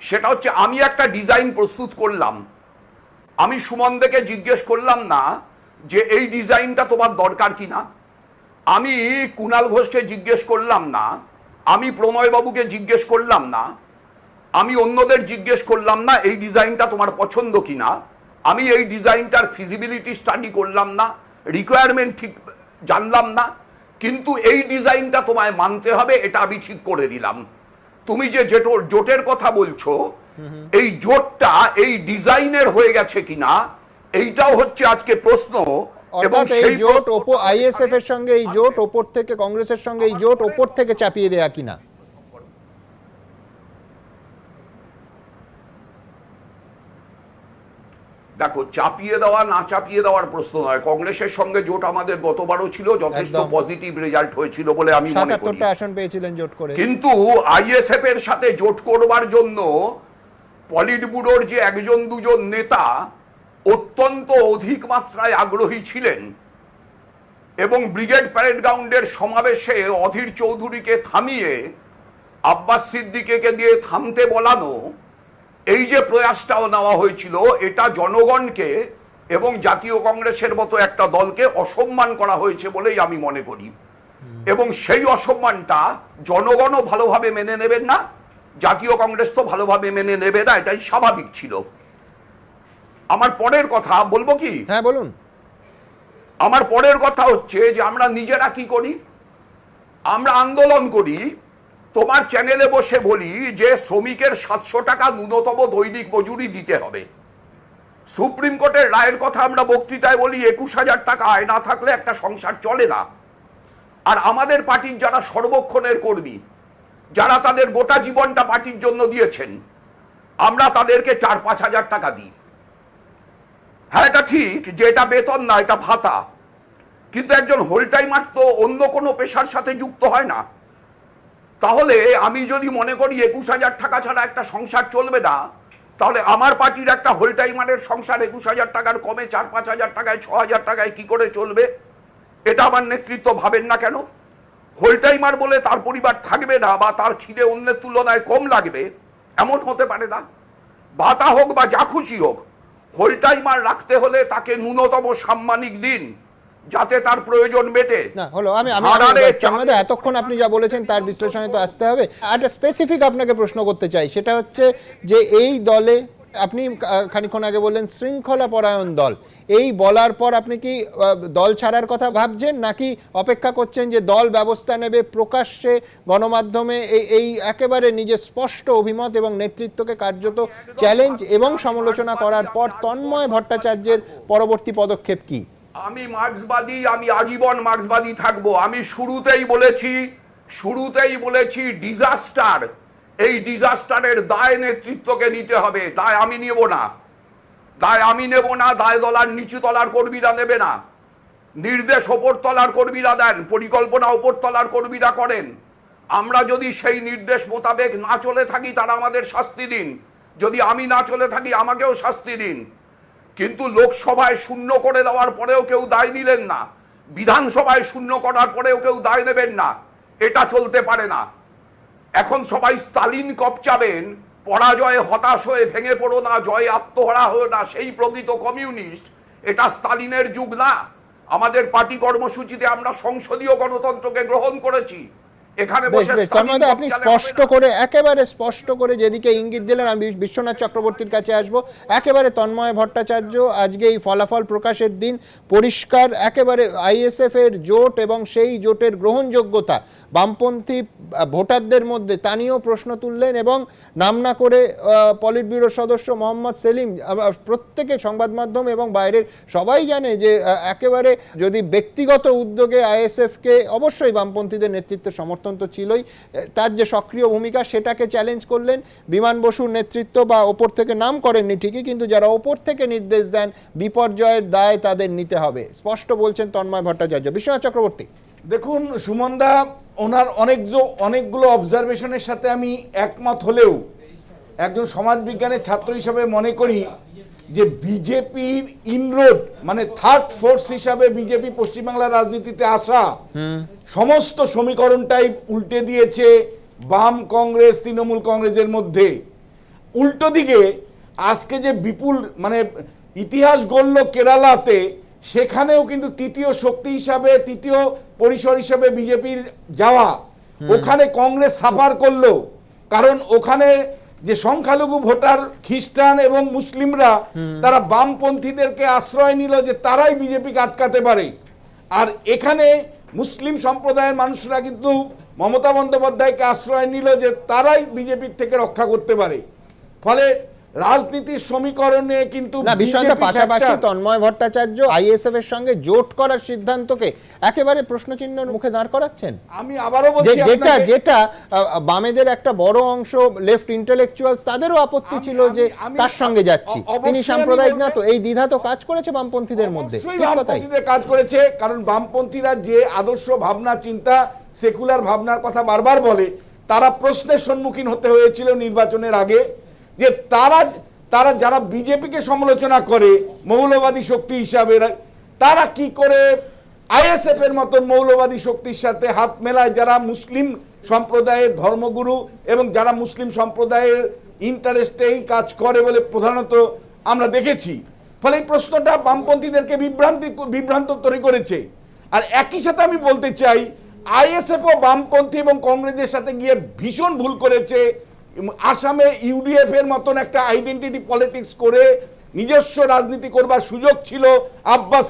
সেটা হচ্ছে আমি একটা ডিজাইন প্রস্তুত করলাম, আমি সুমনদেরকে জিজ্ঞেস করলাম না যে এই ডিজাইনটা তোমার দরকার কিনা, আমি কুণাল ঘোষকে জিজ্ঞেস করলাম না, আমি প্রণয়বাবুকে জিজ্ঞেস করলাম না, আমি অন্যদের জিজ্ঞেস করলাম না এই ডিজাইনটা তোমার পছন্দ কিনা, আমি এই ডিজাইনটার ফিজিবিলিটি স্টাডি করলাম না, রিকোয়ারমেন্ট ঠিক জানলাম না, কিন্তু এই ডিজাইনটা তোমায় মানতে হবে, এটা আমি ঠিক করে দিলাম। তুমি যে জোটের কথা বলছো, এই জোটটা এই ডিজাইনের হয়ে গেছে কিনা এইটাও হচ্ছে আজকে প্রশ্ন। এবং অর্থাৎ এই জোট আইএসএফ এর সঙ্গে এই জোট ওপর থেকে, কংগ্রেসের সঙ্গে এই জোট ওপর থেকে চাপিয়ে দেয়া কিনা? দেখো, চাপিয়ে দেওয়া না চাপিয়ে দেওয়ার প্রশ্ন নয়। কংগ্রেসের সঙ্গে জোট আমাদের গতবারও ছিল, যথেষ্ট পজিটিভ রেজাল্ট হয়েছিল বলে আমি মনে করি। ৭৭টা আসন পেয়েছিলেন জোট করে। কিন্তু আইএসএফ এর সাথে জোট করবার জন্য পলিট ব্যুরোর যে একজন দুজন নেতা অত্যন্ত অধিক মাত্রায় আগ্রহী ছিলেন এবং ব্রিগেড প্যারেড গ্রাউন্ডের সমাবেশে অধীর চৌধুরীকে থামিয়ে আব্বাস সিদ্দিকীকে দিয়ে থামতে বলানো, এই যে প্রয়াসটাও নেওয়া হয়েছিল, এটা জনগণকে এবং জাতীয় কংগ্রেসের মতো একটা দলকে অসম্মান করা হয়েছে বলেই আমি মনে করি। এবং সেই অসম্মানটা জনগণও ভালোভাবে মেনে নেবেন না, জাতীয় কংগ্রেস তো ভালোভাবে মেনে নেবে না, এটাই স্বাভাবিক ছিল। আমার পরের কথা বলবো কি? হ্যাঁ বলুন। আমার পরের কথা হচ্ছে যে আমরা নিজেরা কি করি, আমরা আন্দোলন করি। তোমার চ্যানেলে বসে বলি যে শ্রমিকের 700 টাকা ন্যূনতম দৈনিক মজুরি দিতে হবে। সুপ্রিম কোর্টের রায়ের কথা আমরা বক্তৃতায় বলি 21,000 টাকা আয় না থাকলে একটা সংসার চলে না। আর আমাদের পার্টির যারা সর্বক্ষণের কর্মী, যারা তাদের গোটা জীবনটা পার্টির জন্য দিয়েছেন, আমরা তাদেরকে 4-5 হাজার টাকা দিই। হ্যাঁ, এটা ঠিক যে এটা বেতন না, এটা ভাতা। কিন্তু একজন হোল টাইমার তো অন্য কোনো পেশার সাথে যুক্ত হয় না। তাহলে আমি যদি মনে করি 21,000 টাকা ছাড়া একটা সংসার চলবে না, তাহলে আমার পার্টির একটা হোল টাইমারের সংসার 21,000 টাকার কমে 4-5 হাজার টাকায়, 6 হাজার টাকায় কি করে চলবে? এটা আমার নেতৃত্ব ভাবেন না কেন? হোল টাইমার বলে তার পরিবার থাকবে না বা তার খিদে অন্যের তুলনায় কম লাগবে, এমন হতে পারে না। ভাতা হোক বা যা খুশি হোক, হোল টাইমার রাখতে হলে তাকে ন্যূনতম সাম্মানিক দিন, যাতে তার প্রয়োজন মেটে। না হলো আমি এতক্ষণ আপনি যা বলেছেন তার বিশ্লেষণে তো আসতে হবে। একটা স্পেসিফিক আপনাকে প্রশ্ন করতে চাই, সেটা হচ্ছে যে এই দলে আপনি খানিকক্ষণ আগে বললেন শৃঙ্খলা পরায়ণ দল, এই বলার পর আপনি কি দল ছাড়ার কথা ভাবছেন, নাকি অপেক্ষা করছেন যে দল ব্যবস্থা নেবে, প্রকাশ্যে গণমাধ্যমে এই একেবারে নিজের স্পষ্ট অভিমত এবং নেতৃত্বকে কার্যত চ্যালেঞ্জ এবং সমালোচনা করার পর তন্ময় ভট্টাচার্যের পরবর্তী পদক্ষেপ কি? আমি মার্ক্সবাদী, আমি আজীবন মার্ক্সবাদী থাকবো। আমি শুরুতেই বলেছি ডিজাস্টার, এই ডিজাস্টারের দায় নেতৃত্বকে নিতে হবে। দায় আমি নেব না, দায় দলার নিচু তলার কর্মীরা নেবে না। নির্দেশ ওপর তলার কর্মীরা দেন, পরিকল্পনা ওপর তলার কর্মীরা করেন। আমরা যদি সেই নির্দেশ মোতাবেক না চলে থাকি, তারা আমাদের শাস্তি দিন। যদি আমি না চলে থাকি, আমাকেও শাস্তি দিন। কিন্তু লোকসভায় শূন্য করে দেওয়ার পরেও কেউ দায় নিলেন না, বিধানসভায় শূন্য করার পরেও কেউ দায় নেবেন না, এটা চলতে পারে না। এখন সবাই স্টালিন কপচাবেন, পরাজয়ে হতাশ হয়ে ভেঙে পড়ো না, জয়ে আত্মহারা হয়ে না, সেই প্রকৃত কমিউনিস্ট। এটা স্টালিনের যুগ না। আমাদের পার্টি কর্মসূচিতে আমরা সংসদীয় গণতন্ত্রকে গ্রহণ করেছি। এখানে আপনি একেবারে স্পষ্ট করে যেদিকে ইঙ্গিত দিলেন, আমি বিশ্বনাথ চক্রবর্তীর কাছে আসবো। একেবারে তন্ময় ভট্টাচার্য, আজকে এই ফলাফল প্রকাশের দিন পরিষ্কার, একেবারে আইএসএফ এর জোট এবং সেই জোটের গ্রহণযোগ্যতা বামপন্থী ভোটারদের মধ্যে তা নিয়েও প্রশ্ন তুললেন এবং নাম না করে পলিট ব্যুরো সদস্য মোহাম্মদ সেলিম, প্রত্যেকে সংবাদ মাধ্যম এবং বাইরের সবাই জানে যে একেবারে যদি ব্যক্তিগত উদ্যোগে আইএসএফকে, অবশ্যই বামপন্থীদের নেতৃত্বে সমর্থন তো ছিলই, তার যে সক্রিয় ভূমিকা সেটাকে চ্যালেঞ্জ করলেন। বিমান বসুর নেতৃত্ব বা ওপর থেকে নাম করেননি ঠিকই, কিন্তু যারা ওপর থেকে নির্দেশ দেন বিপর্যয়ের দায় তাদের নিতে হবে, স্পষ্ট বলছেন তন্ময় ভট্টাচার্য। বিশ্বনাথ চক্রবর্তী, দেখুন সুমনদা, ওনার অনেকগুলো অবজারভেশনের সাথে আমি একমত হলেও একজন সমাজবিজ্ঞানের ছাত্র হিসাবে মনে করি যে বিজেপির ইনরোড, মানে থার্ড ফোর্স হিসাবে বিজেপি পশ্চিমবাংলার রাজনীতিতে আসা সমস্ত সমীকরণটাই উল্টে দিয়েছে বাম কংগ্রেস তৃণমূল কংগ্রেসের মধ্যে। উল্টো দিকে আজকে যে বিপুল মানে ইতিহাস গড়ল কেরালাতে, সেখানেও কিন্তু তৃতীয় শক্তি হিসাবে, তৃতীয় পরিসর হিসাবে বিজেপির যাওয়া, ওখানে কংগ্রেস সাফার করলো। কারণ ওখানে যে সংখ্যালঘু ভোটার খ্রিস্টান এবং মুসলিমরা, তারা বামপন্থীদেরকে আশ্রয় নিল যে তারাই বিজেপিকে আটকাতে পারে। আর এখানে মুসলিম সম্প্রদায়ের মানুষরা কিন্তু মমতা বন্দ্যোপাধ্যায়কে আশ্রয় নিল যে তারাই বিজেপির থেকে রক্ষা করতে পারে। ফলে রাজনীতির সমীকরণে কিন্তু না, বিষয়টা BJP পাশাপাশি factor- তন্ময় ভট্টাচার্য আইএসএফ এর সঙ্গে জোট করার সিদ্ধান্তকে একেবারে প্রশ্নচিহ্নের মুখে দাঁড় করাচ্ছেন। আমি আবারও বলছি যেটা আপনাকে- যেটা বামেদের একটা বড় অংশ লেফট ইন্টেলেকচুয়ালস তাদেরও আপত্তি ছিল যে আমি- তার সঙ্গে যাচ্ছি, অবশ্যই তিনি আমি সাম্প্রদায়িক না, বলবো- তো এই দ্বিধা তো কাজ করেছে বামপন্থীদের মধ্যে। অবশ্যই ঠিক কথাই। বামপন্থীদের কাজ করেছে, কারণ বামপন্থীরা যে আদর্শ ভাবনা চিন্তা সেকুলার ভাবনার কথা বারবার বলে, তারা প্রশ্নের সম্মুখীন হতে হয়েছিল নির্বাচনের আগে যে তারা যারা বিজেপিকে সমালোচনা করে মৌলবাদী শক্তি হিসাবে, তারা কি করে আইএসএফ এর মতন মৌলবাদী শক্তির সাথে হাত মেলায়, যারা মুসলিম সম্প্রদায়ের ধর্মগুরু এবং যারা মুসলিম সম্প্রদায়ের ইন্টারেস্টেই কাজ করে বলে প্রধানত আমরা দেখেছি। ফলে এই প্রশ্নটা বামপন্থীদেরকে বিভ্রান্ত তৈরি করেছে। আর একই সাথে আমি বলতে চাই, আইএসএফ ও বামপন্থী এবং কংগ্রেসের সাথে গিয়ে ভীষণ ভুল করেছে। আসামে ইউডিএফ এর মতন একটা আইডেন্টিটি পলিটিক্স করে নিজস্ব রাজনীতি করবার সুযোগ ছিল আব্বাস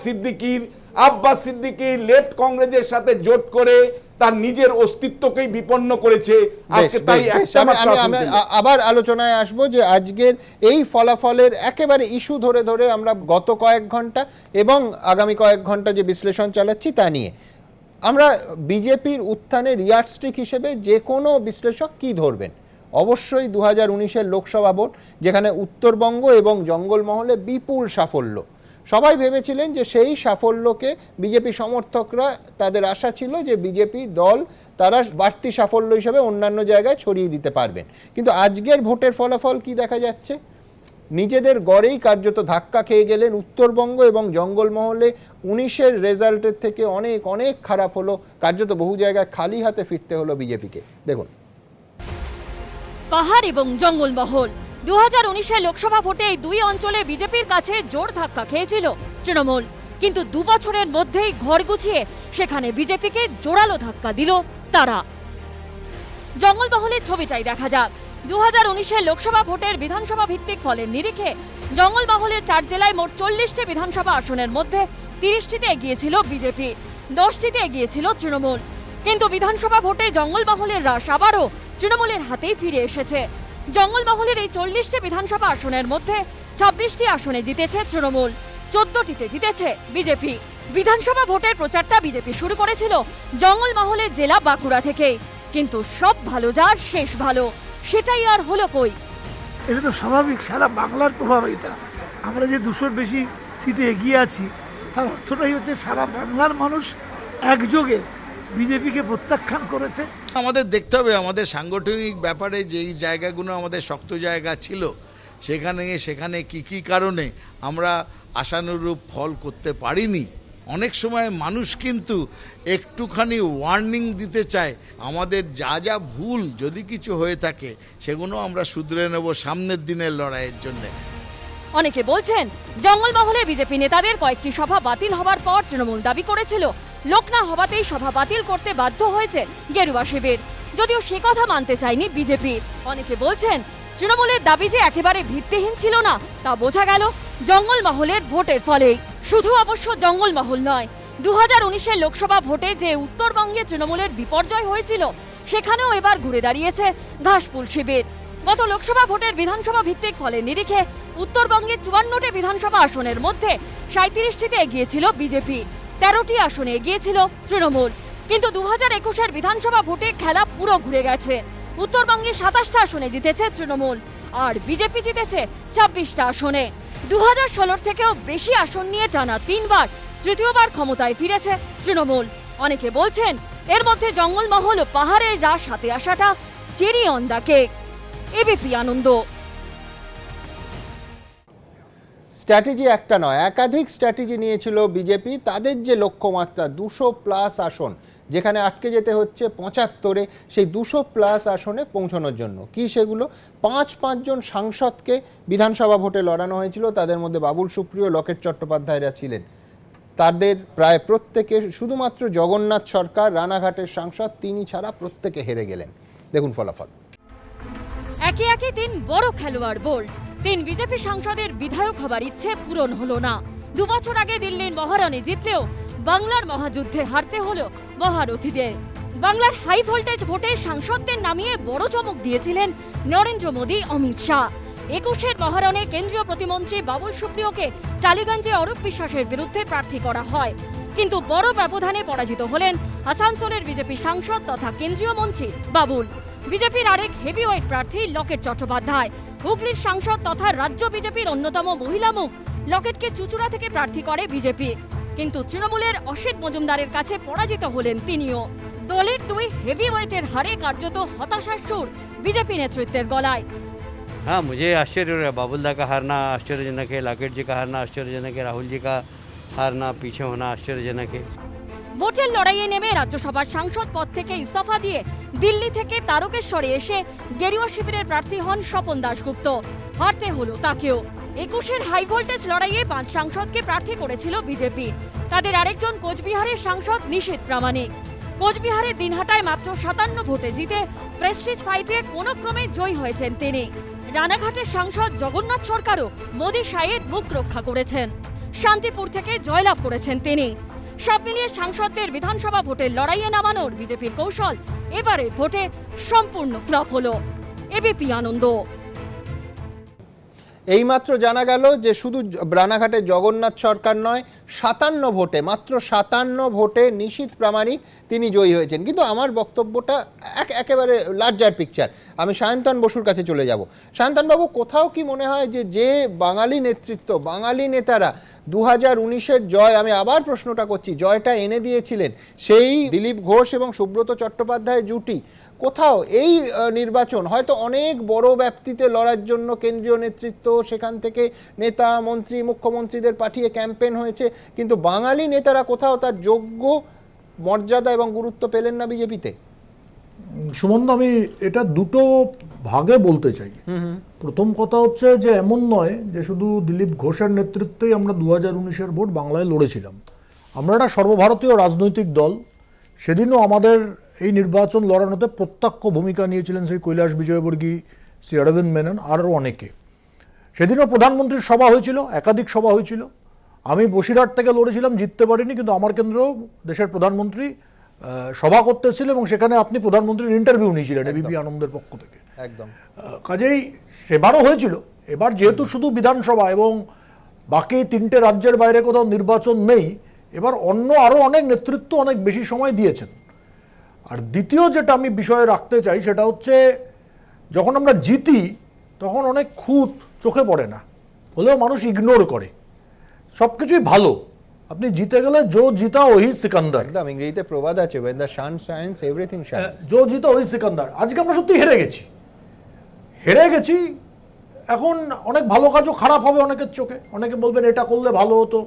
সিদ্দিকী লেফট কংগ্রেসের সাথে জোট করে তার নিজের অস্তিত্বকেই বিপন্ন করেছে। আজকে তাই একটা মাত্র আসন পেল। আবার আলোচনায় আসবো যে আজকের এই ফলাফলের একেবারে ইস্যু ধরে ধরে আমরা গত কয়েক ঘন্টা এবং আগামী কয়েক ঘন্টা যে বিশ্লেষণ চালাচ্ছি তা নিয়ে আমরা বিজেপির উত্থানের ইয়ার্ডস্টিক হিসেবে যে কোনো বিশ্লেষক কি ধরবেন? অবশ্যই 2019-এর লোকসভা ভোট, যেখানে উত্তরবঙ্গ এবং জঙ্গলমহলে বিপুল সাফল্য। সবাই ভেবেছিলেন যে সেই সাফল্যকে বিজেপি সমর্থকরা, তাদের আশা ছিল যে বিজেপি দল তারা বাড়তি সাফল্য হিসেবে অন্যান্য জায়গায় ছড়িয়ে দিতে পারবেন। কিন্তু আজকের ভোটের ফলাফল কি দেখা যাচ্ছে? নিজেদের গড়েই কার্যত ধাক্কা খেয়ে গেলেন। উত্তরবঙ্গ এবং জঙ্গলমহলে 19-এর রেজাল্টের থেকে অনেক অনেক খারাপ হলো, কার্যত বহু জায়গায় খালি হাতে ফিরতে হলো বিজেপিকে। দেখুন, পাহাড় এবং জঙ্গলমহল 2019-এর লোকসভা ভোটে এই দুই অঞ্চলে বিজেপির কাছে জোর ধাক্কা খেয়েছিল তৃণমূল, কিন্তু 2 বছরের মধ্যেই ঘর গুছিয়ে সেখানে বিজেপিকে জোরালো ধাক্কা দিল তারা। জঙ্গলমহলের ছবিটাই দেখা যাক। 2019-এর লোকসভা ভোটের বিধানসভা ভিত্তিক ফলের নিরিখে জঙ্গলমহলের 4 জেলায় মোট 40টি বিধানসভা আসনের মধ্যে 30টিতে এগিয়েছিল বিজেপি, 10টিতে এগিয়েছিল তৃণমূল। কিন্তু বিধানসভা ভোটে জঙ্গলমহলের রাশ আবারও তৃণমূলের হাতেই ফিরে এসেছে। জঙ্গলমহলের এই 40টি বিধানসভা আসনের মধ্যে 26টি আসনে জিতেছে তৃণমূল, 14টিতে জিতেছে বিজেপি। বিধানসভা ভোটের প্রচারটা বিজেপি শুরু করেছিল জঙ্গলমহলের জেলা বাঁকুড়া থেকেই, কিন্তু সব ভালো যার শেষ ভালো, সেটাই আর হলো কই। এটা তো স্বাভাবিক, সারা বাংলার প্রভাব এটা। আমরা যে 200-র বেশি সিটে এগিয়ে আছি, তার অর্থটাই হচ্ছে সারা বাংলার মানুষ একযোগে বিজেপিকে প্রত্যাখ্যান করেছে। আমাদের দেখতে হবে আমাদের সাংগঠনিক ব্যাপারে যেই জায়গাগুলো আমাদের শক্ত জায়গা ছিল, সেখানে কি কারণে আমরা আশানুরূপ ফল করতে পারিনি। অনেক সময় মানুষ কিন্তু একটুখানি ওয়ার্নিং দিতে চায়। আমাদের যা ভুল যদি কিছু হয়ে থাকে সেগুলো আমরা শুধরে নেব সামনের দিনের লড়াইয়ের জন্য। অনেকে বলছেন জঙ্গলমহলে বিজেপি নেতাদের কয়েকটি সভা বাতিল হবার পর তৃণমূল দাবি করেছিল লোক না হওয়াতেই সভা বাতিল করতে বাধ্য হয়েছে গেরুয়া শিবির, যদিও সে কথা মানতে চায়নি বিজেপি। অনেকে বলছেন তৃণমূলের দাবি যে একেবারে ভিত্তিহীন ছিল না, তা বোঝা গেল জঙ্গলমহলের ভোটের ফলেই। শুধু অবশ্য জঙ্গলমহল নয়, 2019-এর লোকসভা ভোটে যে উত্তরবঙ্গে তৃণমূলের বিপর্যয় হয়েছিল, সেখানেও এবার ঘুরে দাঁড়িয়েছে ঘাসফুল শিবির। গত লোকসভা ভোটের বিধানসভা ভিত্তিক ফলের নিরিখে উত্তরবঙ্গের 54টি বিধানসভা আসনের মধ্যে 37টিতে এগিয়েছিল বিজেপি, 13টি আসনে এগিয়েছিল তৃণমূল। কিন্তু 2021-এর বিধানসভা ভোটে খেলা পুরো ঘুরে গেছে। উত্তরবঙ্গে 27টা আসনে জিতেছে তৃণমূল, আর বিজেপি জিতেছে 26টা আসনে। 2016 থেকেও বেশি আসন নিয়ে টানা 3বার তৃতীয়বার ক্ষমতায় ফিরেছে তৃণমূল। অনেকে বলছেন এর মধ্যে জঙ্গলমহল ও পাহাড়ের রাশ হাতে আসাটা cherry on the cake. ABP Ananda. Strategy একটা নয়, একাধিক স্ট্র্যাটেজি নিয়েছিল বিজেপি। তাদের যে লক্ষ্যমাত্রা 200+ আসন, যেখানে আটকে যেতে হচ্ছে 75-এ, সেই 200+ আসনে পৌঁছানোর জন্য কি সেগুলো 5 জন সাংসদকে বিধানসভা ভোটে লড়ানো হয়েছিল। তাদের মধ্যে বাবুল সুপ্রিয়, লকেট চট্টোপাধ্যায়রা ছিলেন। তাদের প্রায় প্রত্যেকে, শুধুমাত্র জগন্নাথ সরকার রানাঘাটের সাংসদ, তিনি ছাড়া প্রত্যেকে হেরে গেলেন। দেখুন ফলাফল। একে একে 3 বড় খেলোয়াড় বোল্ড। 3 বিজেপি সাংসদের বিধায়ক হবার ইচ্ছে পূরণ হলো না। 2 বছর আগে দিল্লির মহারানী জিতলেও বাংলার মহাযুদ্ধে হারতে হলো মহারথীদের। বাংলার হাই ভোল্টেজ ভোটে সাংসদদের নামিয়ে বড় চমক দিয়েছিলেন নরেন্দ্র মোদী, অমিত শাহ। 21-এর মহারণে কেন্দ্রীয় প্রতিমন্ত্রী বাবুল সুপ্রিয়কে টালিগঞ্জে অরূপ বিশ্বাসের বিরুদ্ধে প্রার্থী করা হয়, কিন্তু বড় ব্যবধানে পরাজিত হলেন আসানসোলের বিজেপি সাংসদ তথা কেন্দ্রীয় মন্ত্রী বাবুল। বিজেপির আরেক হেভিওয়েট প্রার্থী লকেট চট্টোপাধ্যায়, হুগলির সাংসদ তথা রাজ্য বিজেপির অন্যতম মহিলা মুখ, লকেটকে চুঁচুড়া থেকে প্রার্থী করে বিজেপি, কিন্তু তৃণমূলের অসিত মজুমদারের কাছে পরাজিত হলেন তিনিও। দলের দুই হেভিওয়েটের হারে কার্যত হতাশার সুর বিজেপি নেতৃত্বের গলায়। हाँ, मुझे आश्चर्य हो रहा है। बाबुल दा का हारना आश्चर्यजनक है, लॉकेट जी का हारना आश्चर्यजनक है, राहुल जी का हारना पीछे होना आश्चर्यजनक है। ভোটের লড়াইয়ে নেমে রাজ্যসভার সাংসদ পদ থেকে ইস্তফা দিয়ে দিল্লি থেকে তারকেশ্বরে এসে গেরুয়া শিবিরের প্রার্থী হন স্বপন দাশগুপ্ত। হারতে হলো তাকেও। 21-এর হাই ভোল্টেজ লড়াইয়ে 5 সাংসদকে প্রার্থী করেছিল বিজেপি। তাদের আরেকজন কোচবিহারের সাংসদ নিশীথ প্রামাণিক। কোচবিহারের দিনহাটায় মাত্র 57 ভোটে জিতে প্রেস্টিজ ফাইটে কোনো ক্রমে জয়ী হয়েছেন তিনি। রানাঘাটের সাংসদ জগন্নাথ সরকারও মোদী শাহের মুখ রক্ষা করেছেন। শান্তিপুর থেকে জয়লাভ করেছেন তিনি। সব মিলিয়ে সাংসদদের বিধানসভা ভোটের লড়াইয়ে নামানোর বিজেপির কৌশল এবারের ভোটে সম্পূর্ণ ফ্লপ হলো। এবিপি আনন্দ। এইমাত্র জানা গেল যে শুধু রানাঘাটে জগন্নাথ সরকার নয়, 57 ভোটে, মাত্র 57 ভোটে নিশীথ প্রামাণিক তিনি জয়ী হয়েছেন। কিন্তু আমার বক্তব্যটা একেবারে লার্জার পিকচার। আমি সায়ন্তন বসুর কাছে চলে যাব। সায়ন্তনবাবু, কোথাও কি মনে হয় যে বাঙালি নেতৃত্ব, বাঙালি নেতারা 2019-এর জয়, আমি আবার প্রশ্নটা করছি, জয়টা এনে দিয়েছিলেন সেই দিলীপ ঘোষ এবং সুব্রত চট্টোপাধ্যায় জুটি, কোথাও এই নির্বাচন হয়তো অনেক বড় ব্যাপ্তিতে লড়ার জন্য কেন্দ্রীয় নেতৃত্ব, সেখান থেকে নেতা, মন্ত্রী, মুখ্যমন্ত্রীদের পাঠিয়ে ক্যাম্পেইন হয়েছে, কিন্তু বাঙালি নেতারা কোথাও তার যোগ্য মর্যাদা এবং গুরুত্ব পেলেন না বিজেপিতে? সুমন্ত, আমি এটা দুটো ভাগে বলতে চাই। প্রথম কথা হচ্ছে যে এমন নয় যে শুধু দিলীপ ঘোষের নেতৃত্বেই আমরা 2019-এর ভোট বাংলায় লড়েছিলাম। আমরা একটা সর্বভারতীয় রাজনৈতিক দল। সেদিনও আমাদের এই নির্বাচন লড়ানোতে প্রত্যক্ষ ভূমিকা নিয়েছিলেন সেই কৈলাস বিজয়বর্গী, শ্রী অরবিন্দ মেনন, আরও অনেকে। সেদিনও প্রধানমন্ত্রীর সভা হয়েছিল, একাধিক সভা হয়েছিল। আমি বসিরহাট থেকে লড়েছিলাম, জিততে পারিনি, কিন্তু আমার কেন্দ্র দেশের প্রধানমন্ত্রী সভা করতেছিল এবং সেখানে আপনি প্রধানমন্ত্রীর ইন্টারভিউ নিয়েছিলেন এবিপি আনন্দের পক্ষ থেকে। একদম। কাজেই সেবারও হয়েছিল। এবার যেহেতু শুধু বিধানসভা এবং বাকি 3টে রাজ্যের বাইরে কোথাও নির্বাচন নেই, এবার অন্য আরও অনেক নেতৃত্ব অনেক বেশি সময় দিয়েছেন। আর দ্বিতীয় যেটা আমি বিষয়ে রাখতে চাই সেটা হচ্ছে, যখন আমরা জিতি তখন অনেক খুঁত চোখে পড়ে না, হলেও মানুষ ইগনোর করে। সব কিছুই ভালো। আপনি জিতে গেলে জো জিতা ওহি সিকান্দার। একদম, ইংরেজিতে প্রবাদ আছে, when the sun shines everything shines. জো জিতা ওহি সিকান্দার। আজকে আমরা সত্যি হেরে গেছি। এখন অনেক ভালো কাজও খারাপ হবে অনেকের চোখে। অনেকে বলবেন এটা করলে ভালো হতো,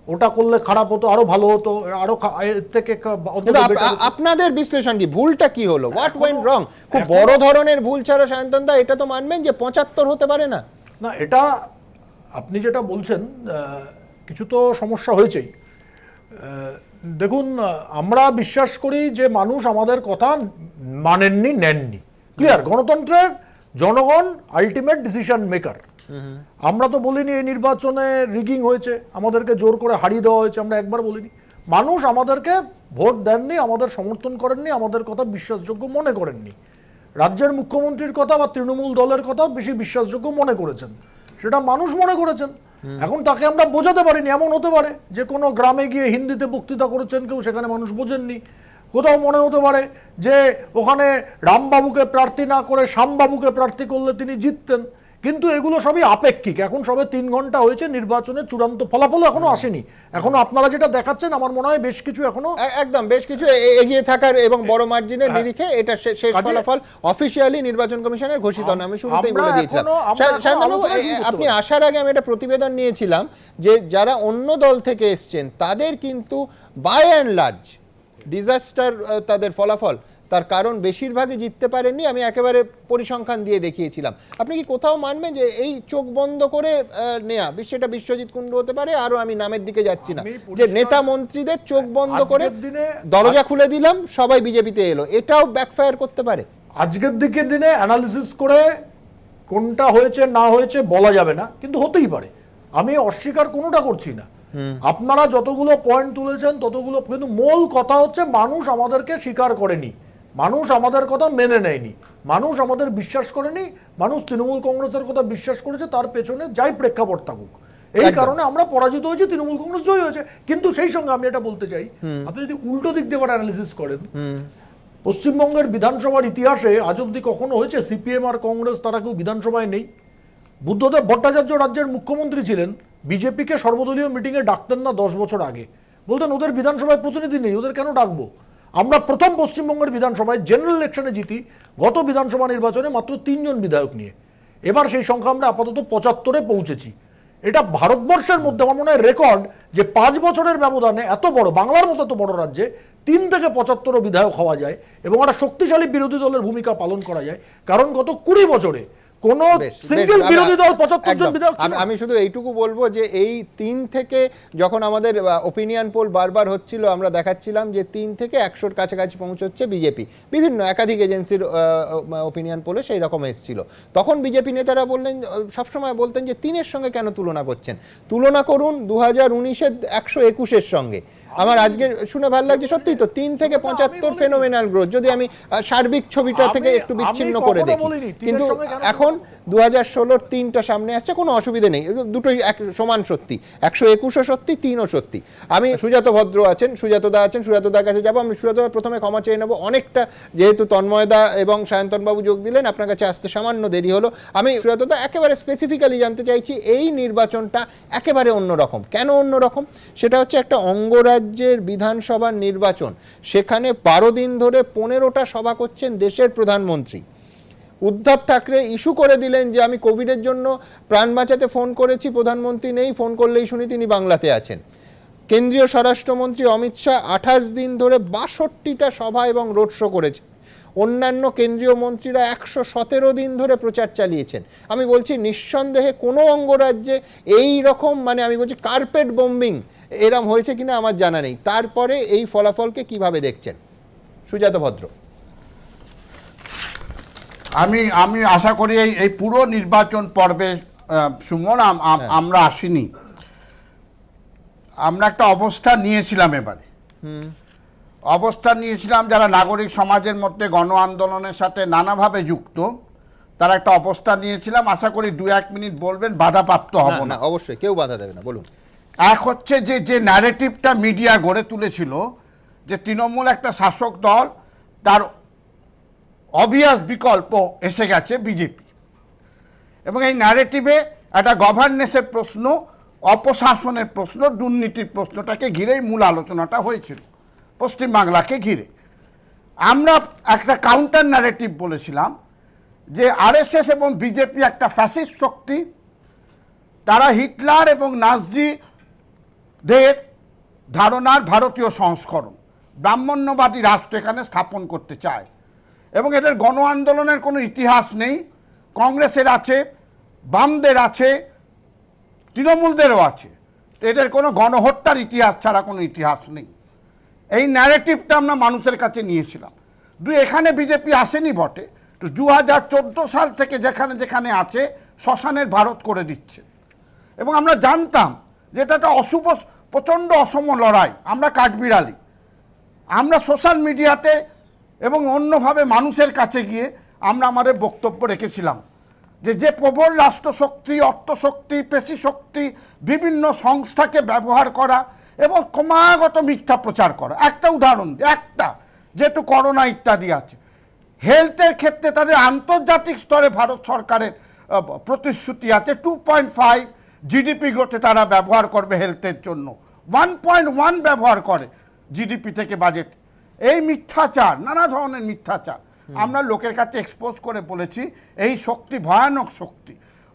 ওটা করলে খারাপ হতো, আরো ভালো হতো, আরো এর থেকে। আপনাদের বিশ্লেষণ কি, ভুলটা কি হলো? হোয়াট ওয়েন্ট রং? খুব বড় ধরনের ভুল ছাড়া সায়ন্তন দা এটা তো মানবেন যে 75 হতে পারে না? না, এটা আপনি যেটা বলছেন কিছু তো সমস্যা হয়েছেই। দেখুন, আমরা বিশ্বাস করি যে মানুষ আমাদের কথা মানেননি, নেননি। ক্লিয়ার, গণতন্ত্রের জনগণ আলটিমেট ডিসিশন মেকার। আমরা তো বলিনি এই নির্বাচনে রিগিং হয়েছে, আমাদেরকে জোর করে হারিয়ে দেওয়া হয়েছে, আমরা একবার বলিনি। মানুষ আমাদেরকে ভোট দেননি, আমাদের সমর্থন করেননি, আমাদের কথা বিশ্বাসযোগ্য মনে করেননি। রাজ্যের মুখ্যমন্ত্রীর কথা বা তৃণমূল দলের কথা বেশি বিশ্বাসযোগ্য মনে করেছেন, সেটা মানুষ মনে করেছেন। এখন তাকে আমরা বোঝাতে পারিনি। এমন হতে পারে যে কোনো গ্রামে গিয়ে হিন্দিতে বক্তৃতা করেছেন কেউ, সেখানে মানুষ বোঝেননি। কোথাও মনে হতে পারে যে ওখানে রামবাবুকে প্রার্থী না করে শ্যামবাবুকে প্রার্থী করলে তিনি জিততেন। কিন্তু এগুলো সবই আপেক্ষিক। এখন সবে 3 ঘন্টা হয়েছে, নির্বাচনের চূড়ান্ত ফলাফল এখনো আসেনি। এখনো আপনারা যেটা দেখাচ্ছেন, আমার মনে হয় বেশ কিছু এখনো একদম বেশ কিছু এগিয়ে থাকার এবং বড় মার্জিনের নিরিখে এটা শেষ ফলাফল অফিসিয়ালি নির্বাচন কমিশনের ঘোষিত না। আমি শুরুতেই বলে দিয়েছিলাম। আপনি আসার আগে আমি একটা প্রতিবেদন নিয়েছিলাম যে যারা অন্য দল থেকে এসছেন তাদের কিন্তু বাই অ্যান্ড লার্জ ডিজাস্টার তাদের ফলাফল। তার কারণ বেশিরভাগই জিততে পারেননি। আমি একেবারে পরিসংখ্যান দিয়ে দেখিয়েছিলাম। আপনি কি কোথাও মানবেন যে এই চোখ বন্ধ করে নেয়া, সেটা বিশ্বজিৎ কুণ্ডু হতে পারে, আরো আমি নামের দিকে যাচ্ছি না, যে নেতা মন্ত্রীদের চোখ বন্ধ করে দরজা খুলে দিলাম, সবাই বিজেপিতে এলো, এটাও ব্যাকফায়ার করতে পারে? আজকের দিকের দিনে অ্যানালিসিস করে কোনটা হয়েছে না হয়েছে বলা যাবে না, কিন্তু হতেই পারে। আমি অস্বীকার কোনোটা করছি না। আপনারা যতগুলো পয়েন্ট তুলেছেন ততগুলো, কিন্তু মূল কথা হচ্ছে মানুষ আমাদেরকে স্বীকার করেনি, মানুষ আমাদের কথা মেনে নেয়নি, মানুষ আমাদের বিশ্বাস করেনি, মানুষ তৃণমূল কংগ্রেসের কথা বিশ্বাস করেছে, তার পেছনে যাই প্রেক্ষাপট থাকুক। এই কারণে আমরা পরাজিত হয়েছি, তৃণমূল কংগ্রেস জয়ী হয়েছে। কিন্তু সেই সঙ্গে আমি এটা বলতে চাই, আপনি যদি উল্টো দিক দিয়ে অ্যানালিসিস করেন, পশ্চিমবঙ্গের বিধানসভার ইতিহাসে আজ অব্দি কখনো হয়েছে সিপিএম আর কংগ্রেস তারা কেউ বিধানসভায় নেই? বুদ্ধদেব ভট্টাচার্য রাজ্যের মুখ্যমন্ত্রী ছিলেন, বিজেপিকে সর্বদলীয় মিটিংয়ে ডাকতেন না 10 বছর আগে, বলতেন ওদের বিধানসভায় প্রতিনিধি নেই, ওদের কেন ডাকবো? আমরা প্রথম পশ্চিমবঙ্গের বিধানসভায় জেনারেল ইলেকশনে জিতি, গত বিধানসভা নির্বাচনে মাত্র 3 জন বিধায়ক নিয়ে। এবার সেই সংখ্যা আমরা আপাতত 75-এ পৌঁছেছি। এটা ভারতবর্ষের মধ্যে আমার মনে হয় রেকর্ড, যে 5 বছরের ব্যবধানে এত বড়, বাংলার মতো এত বড় রাজ্যে 3 থেকে 75 বিধায়ক হওয়া যায় এবং একটা শক্তিশালী বিরোধী দলের ভূমিকা পালন করা যায়। কারণ গত 20 বছরে কোন সিঙ্গেল বিরোধী দল 75 জন বিধায়ক ছিল। আমি শুধু এইটুকু বলবো যে এই 3 থেকে যখন আমাদের ওপিনিয়ন পোল বারবার হচ্ছিল, আমরা দেখাচ্ছিলাম যে 3 থেকে 100-র কাছাকাছি পৌঁছচ্ছে বিজেপি। বিভিন্ন একাধিক এজেন্সির ওপিনিয়ন পোলে সেই রকম এসেছিল। তখন বিজেপি নেতারা বললেন, সবসময় বলতেন যে 3-এর সঙ্গে কেন তুলনা করছেন, তুলনা করুন 2019-এর 121-এর সঙ্গে। আমার আজকে শুনে ভালো লাগছে, সত্যি তো 3 থেকে 75 ফেনোমেনাল গ্রোথ, যদি আমি সার্বিক ছবিটা থেকে একটু বিচ্ছিন্ন করে দেখি। কিন্তু এখন 2016-র 3টা সামনে আসছে, কোনো অসুবিধা নেই, দুটোই সমান সত্যি, 121ও সত্যি, 3ও সত্যি। আমি সুজাত ভদ্র আছেন, সুজাতদা আছেন, সুজাতদার কাছে যাবো। আমি সুজাতদা প্রথমে ক্ষমা চেয়ে নেবো, অনেকটা যেহেতু তন্ময়দা এবং সায়ন্তনবাবু যোগ দিলেন, আপনার কাছে আসতে সামান্য দেরি হলো। আমি সুজাতদা একেবারে স্পেসিফিক্যালি জানতে চাইছি, এই নির্বাচনটা একেবারে অন্যরকম। কেন অন্যরকম? সেটা হচ্ছে একটা অঙ্গরাজ্যের বিধানসভার নির্বাচন, সেখানে 12 দিন ধরে 15টা সভা করছেন দেশের প্রধানমন্ত্রী। উদ্ধব ঠাকরে ইস্যু করে দিলেন যে আমি কোভিডের জন্য প্রাণ বাঁচাতে ফোন করেছি, প্রধানমন্ত্রী নেই, ফোন করলেই শুনি তিনি বাংলাতে আছেন। কেন্দ্রীয় স্বরাষ্ট্রমন্ত্রী অমিত শাহ 28 দিন ধরে 62টা সভা এবং রোড শো করেছেন। অন্যান্য কেন্দ্রীয় মন্ত্রীরা 117 দিন ধরে প্রচার চালিয়েছেন। আমি বলছি নিঃসন্দেহে কোনো অঙ্গরাজ্যে এই রকম, মানে আমি বলছি কার্পেট বোম্বিং এরম হয়েছে কিনা আমার জানা নেই। তারপরে এই ফলাফলকে কিভাবে দেখছেন সুজাত ভদ্র? আমি আশা করি এই পুরো নির্বাচন পর্বে সুমন আমরা আসিনি, আমরা একটা অবস্থান নিয়েছিলাম। এবারে অবস্থান নিয়েছিলাম যারা নাগরিক সমাজের মধ্যে গণ আন্দোলনের সাথে নানাভাবে যুক্ত, তারা একটা অবস্থান নিয়েছিলাম। আশা করি 2-1 মিনিট বলবেন, বাধাপ্রাপ্ত হব না। অবশ্যই, কেউ বাধা দেবে না, বলুন। এক হচ্ছে যে ন্যারেটিভটা মিডিয়া গড়ে তুলেছিল যে তৃণমূল একটা শাসক দল, তার অবভিয়াস বিকল্প এসে গেছে বিজেপি, এবং এই ন্যারেটিভে একটা গভর্নেন্সের প্রশ্ন, অপশাসনের প্রশ্ন, দুর্নীতির প্রশ্নটাকে ঘিরেই মূল আলোচনাটা হয়েছিল পশ্চিমবাংলাকে ঘিরে। আমরা একটা কাউন্টার ন্যারেটিভ বলেছিলাম যে আরএসএস এবং বিজেপি একটা ফ্যাসিস্ট শক্তি, তারা হিটলার এবং নাৎসিদের ধারণার ভারতীয় সংস্করণ, ব্রাহ্মণ্যবাদী রাষ্ট্র এখানে স্থাপন করতে চায়, এবং এদের গণ আন্দোলনের কোনো ইতিহাস নেই। কংগ্রেসের আছে, বামদের আছে, তৃণমূলদেরও আছে, এদের কোনো গণহত্যার ইতিহাস ছাড়া কোনো ইতিহাস নেই। এই ন্যারেটিভটা আমরা মানুষের কাছে নিয়েছিলাম। এখানে বিজেপি আসেনি বটে, তো 2014 সাল থেকে যেখানে যেখানে আছে শ্মশানের ভারত করে দিচ্ছে, এবং আমরা জানতাম যে এটা একটা অশুভ, প্রচণ্ড অসম লড়াই। আমরা কাঠবিড়ালি, আমরা সোশ্যাল মিডিয়াতে এবং অন্যভাবে মানুষের কাছে গিয়ে আমরা আমাদের বক্তব্য রেখেছিলাম যে প্রবল রাষ্ট্রশক্তি, অর্থশক্তি, পেশি শক্তি, বিভিন্ন সংস্থাকে ব্যবহার করা এবং ক্রমাগত মিথ্যা প্রচার করা। একটা উদাহরণ, যেহেতু করোনা ইত্যাদি আছে, হেলথের ক্ষেত্রে তাদের আন্তর্জাতিক স্তরে ভারত সরকারের প্রতিশ্রুতি আছে 2.5 জিডিপি গ্রোথে তারা ব্যবহার করবে হেলথের জন্য, 1.1 ব্যবহার করে জিডিপি থেকে বাজেট। এই মিথ্যাচার, নানা ধরনের মিথ্যাচার আমরা লোকের কাছে এক্সপোজ করে বলেছি এই শক্তি ভয়ানক শক্তি,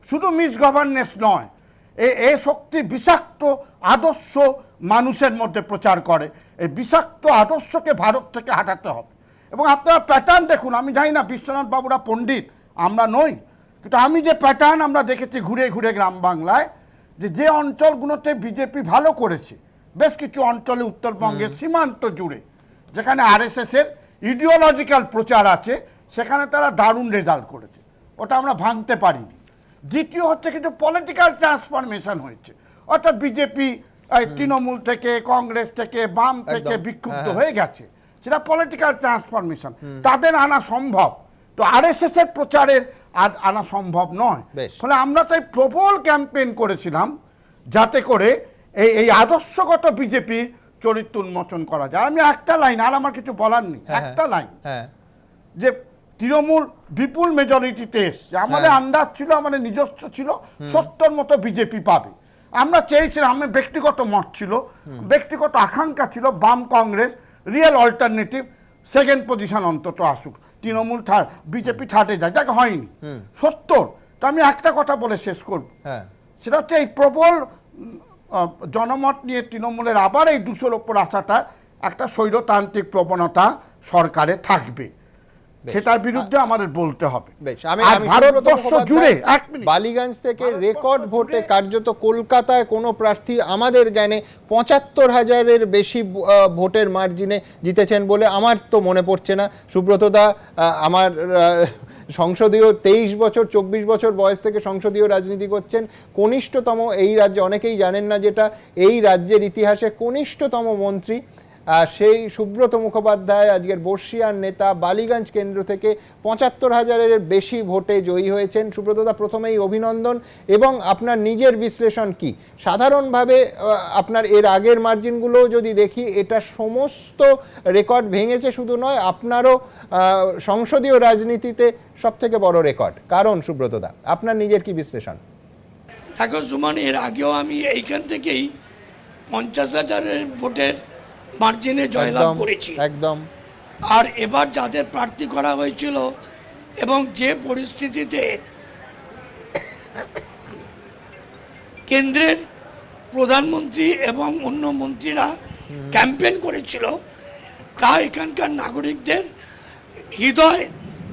শুধু মিসগভর্নেন্স নয়, এই শক্তি বিষাক্ত আদর্শ মানুষের মধ্যে প্রচার করে। এই বিষাক্ত আদর্শকে ভারত থেকে হাঁটাতে হবে। এবং আপনারা প্যাটার্ন দেখুন, আমি জানি না বিশ্বনাথ বাবুরা পণ্ডিত, আমরা নই, কিন্তু আমি যে প্যাটার্ন আমরা দেখেছি ঘুরে ঘুরে গ্রাম বাংলায়, যে অঞ্চলগুলোতে বিজেপি ভালো করেছে, বেশ কিছু অঞ্চলে উত্তরবঙ্গের সীমান্ত জুড়ে যেখানে আরএসএসের ইডিওলজিক্যাল প্রচার আছে, সেখানে তারা দারুণ রেজাল্ট করেছে, ওটা আমরা ভাঙতে পারিনি। দ্বিতীয় হচ্ছে কিন্তু পলিটিক্যাল ট্রান্সফরমেশন হয়েছে, অর্থাৎ বিজেপি এই তৃণমূল থেকে, কংগ্রেস থেকে, বাম থেকে বিক্ষুব্ধ হয়ে গেছে, সেটা পলিটিক্যাল ট্রান্সফরমেশন, তাদের আনা সম্ভব, তো আরএসএস এর প্রচারের আনা সম্ভব নয়। ফলে আমরা তাই প্রবল ক্যাম্পেইন করেছিলাম যাতে করে এই আদর্শগত বিজেপি চরিত্র উন্মোচন করা যায়। আমি একটা লাইন, আর আমার কিছু বলার নেই, একটা লাইন, যে তৃণমূল বিপুল মেজরিটিতে এসছে, আমাদের আন্দাজ ছিল, আমাদের নিজস্ব ছিল 70 মতো বিজেপি পাবে। আমরা চেয়েছিলাম, আমার ব্যক্তিগত মত ছিল, ব্যক্তিগত আকাঙ্ক্ষা ছিল বাম Congress real alternative second position অন্তত আসুক, তৃণমূল থার্ড, বিজেপি থার্ডে যায়, যাকে হয়নি 70। তো আমি একটা কথা বলে শেষ করব, সেটা হচ্ছে এই প্রবল জনমত নিয়ে তৃণমূলের আবার এই 200-র ওপর আসাটা একটা স্বৈরতান্ত্রিক প্রবণতা সরকারে থাকবে, সেটার বিরুদ্ধে আমাদের বলতে হবে। ভারতবর্ষ জুড়ে বালিগঞ্জ থেকে রেকর্ড ভোটে কার্যত কলকাতায় কোনো প্রার্থী আমাদের জ্ঞানে ৭৫,০০০-এর বেশি ভোটের মার্জিনে জিতেছেন বলে আমার তো মনে পড়ছে না। সুব্রতদা আমার সংসদীয় 23 বছর 24 বছর বয়স থেকে সংসদীয় রাজনীতি করছেন, কনিষ্ঠতম এই রাজ্যে, অনেকেই জানেন না যেটা, এই রাজ্যের ইতিহাসে কনিষ্ঠতম মন্ত্রী সেই সুব্রত মুখোপাধ্যায় আজকের বর্ষিয়ান নেতা, বালিগঞ্জ কেন্দ্র থেকে ৭৫,০০০-এর বেশি ভোটে জয়ী হয়েছেন। সুব্রতদা, প্রথমেই অভিনন্দন, এবং আপনার নিজের বিশ্লেষণ কি? সাধারণভাবে আপনার এর আগের মার্জিনগুলো যদি দেখি, এটা সমস্ত রেকর্ড ভেঙেছে, শুধু নয় আপনারও সংসদীয় রাজনীতিতে সবথেকে বড় রেকর্ড। কারণ সুব্রতদা, আপনার নিজের কি বিশ্লেষণ? দেখো সুমন, এর আগেও আমি এইখান থেকেই ৫০,০০০-এর ভোটের মার্জিনে জয়লাভ করেছি একদম। আর এবার যাদের প্রার্থী করা হয়েছিল এবং যে পরিস্থিতিতে কেন্দ্রের প্রধানমন্ত্রী এবং অন্য মন্ত্রীরা ক্যাম্পেইন করেছিল, তা এখানকার নাগরিকদের হৃদয়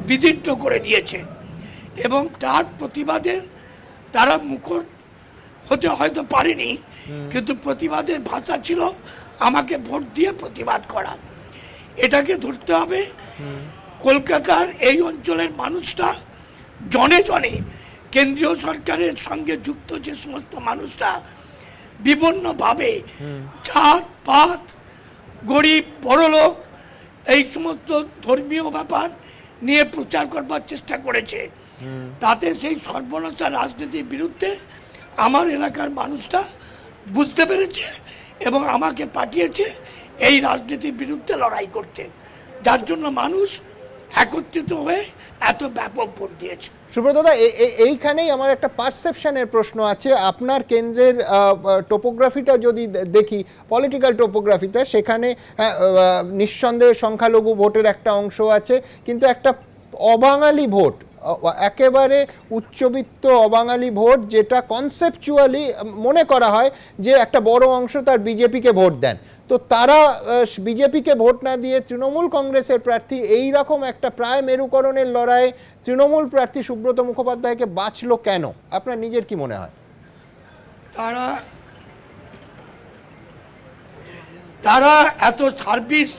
বিদীর্ণ করে দিয়েছে, এবং তার প্রতিবাদের তারা মুখর হতে হয়তো পারেনি, কিন্তু প্রতিবাদের ভাষা ছিল আমাকে ভোট দিয়ে প্রতিবাদ করা। এটাকে ধরতে হবে। কলকাতার এই অঞ্চলের মানুষরা জনে জনে কেন্দ্রীয় সরকারের সঙ্গে যুক্ত যে সমস্ত মানুষরা বিভিন্নভাবে জাত পাত, গরিব বড়লোক, এই সমস্ত ধর্মীয় ব্যাপার নিয়ে প্রচার করবার চেষ্টা করেছে, তাতে সেই সর্বনাশা রাজনীতির বিরুদ্ধে আমার এলাকার মানুষরা বুঝতে পেরেছে এবং আমাকে পাঠিয়েছে এই রাজনীতির বিরুদ্ধে লড়াই করতে, যার জন্য মানুষ একত্রিত হয়ে এত ব্যাপক ভোট দিয়েছে। সুব্রতদা, এইখানেই আমার একটা পারসেপশনের প্রশ্ন আছে। আপনার কেন্দ্রের টোপোগ্রাফিটা যদি দেখি, পলিটিক্যাল টোপোগ্রাফিটা, সেখানে নিঃসন্দেহে সংখ্যালঘু ভোটের একটা অংশ আছে, কিন্তু একটা অবাঙালি ভোট, একেবারে উচ্চবিত্ত অবাঙালি ভোট, যেটা কনসেপচুয়ালি মনে করা হয় যে একটা বড় অংশ তার বিজেপিকে ভোট দেন, তো তারা বিজেপিকে ভোট না দিয়ে তৃণমূল কংগ্রেসের প্রার্থী, এই রকম একটা প্রায় মেরুকরণের লড়াইয়ে তৃণমূল প্রার্থী সুব্রত মুখোপাধ্যায়কে বাঁচলো কেন? আপনার নিজের কি মনে হয়? তারা এত সার্ভিস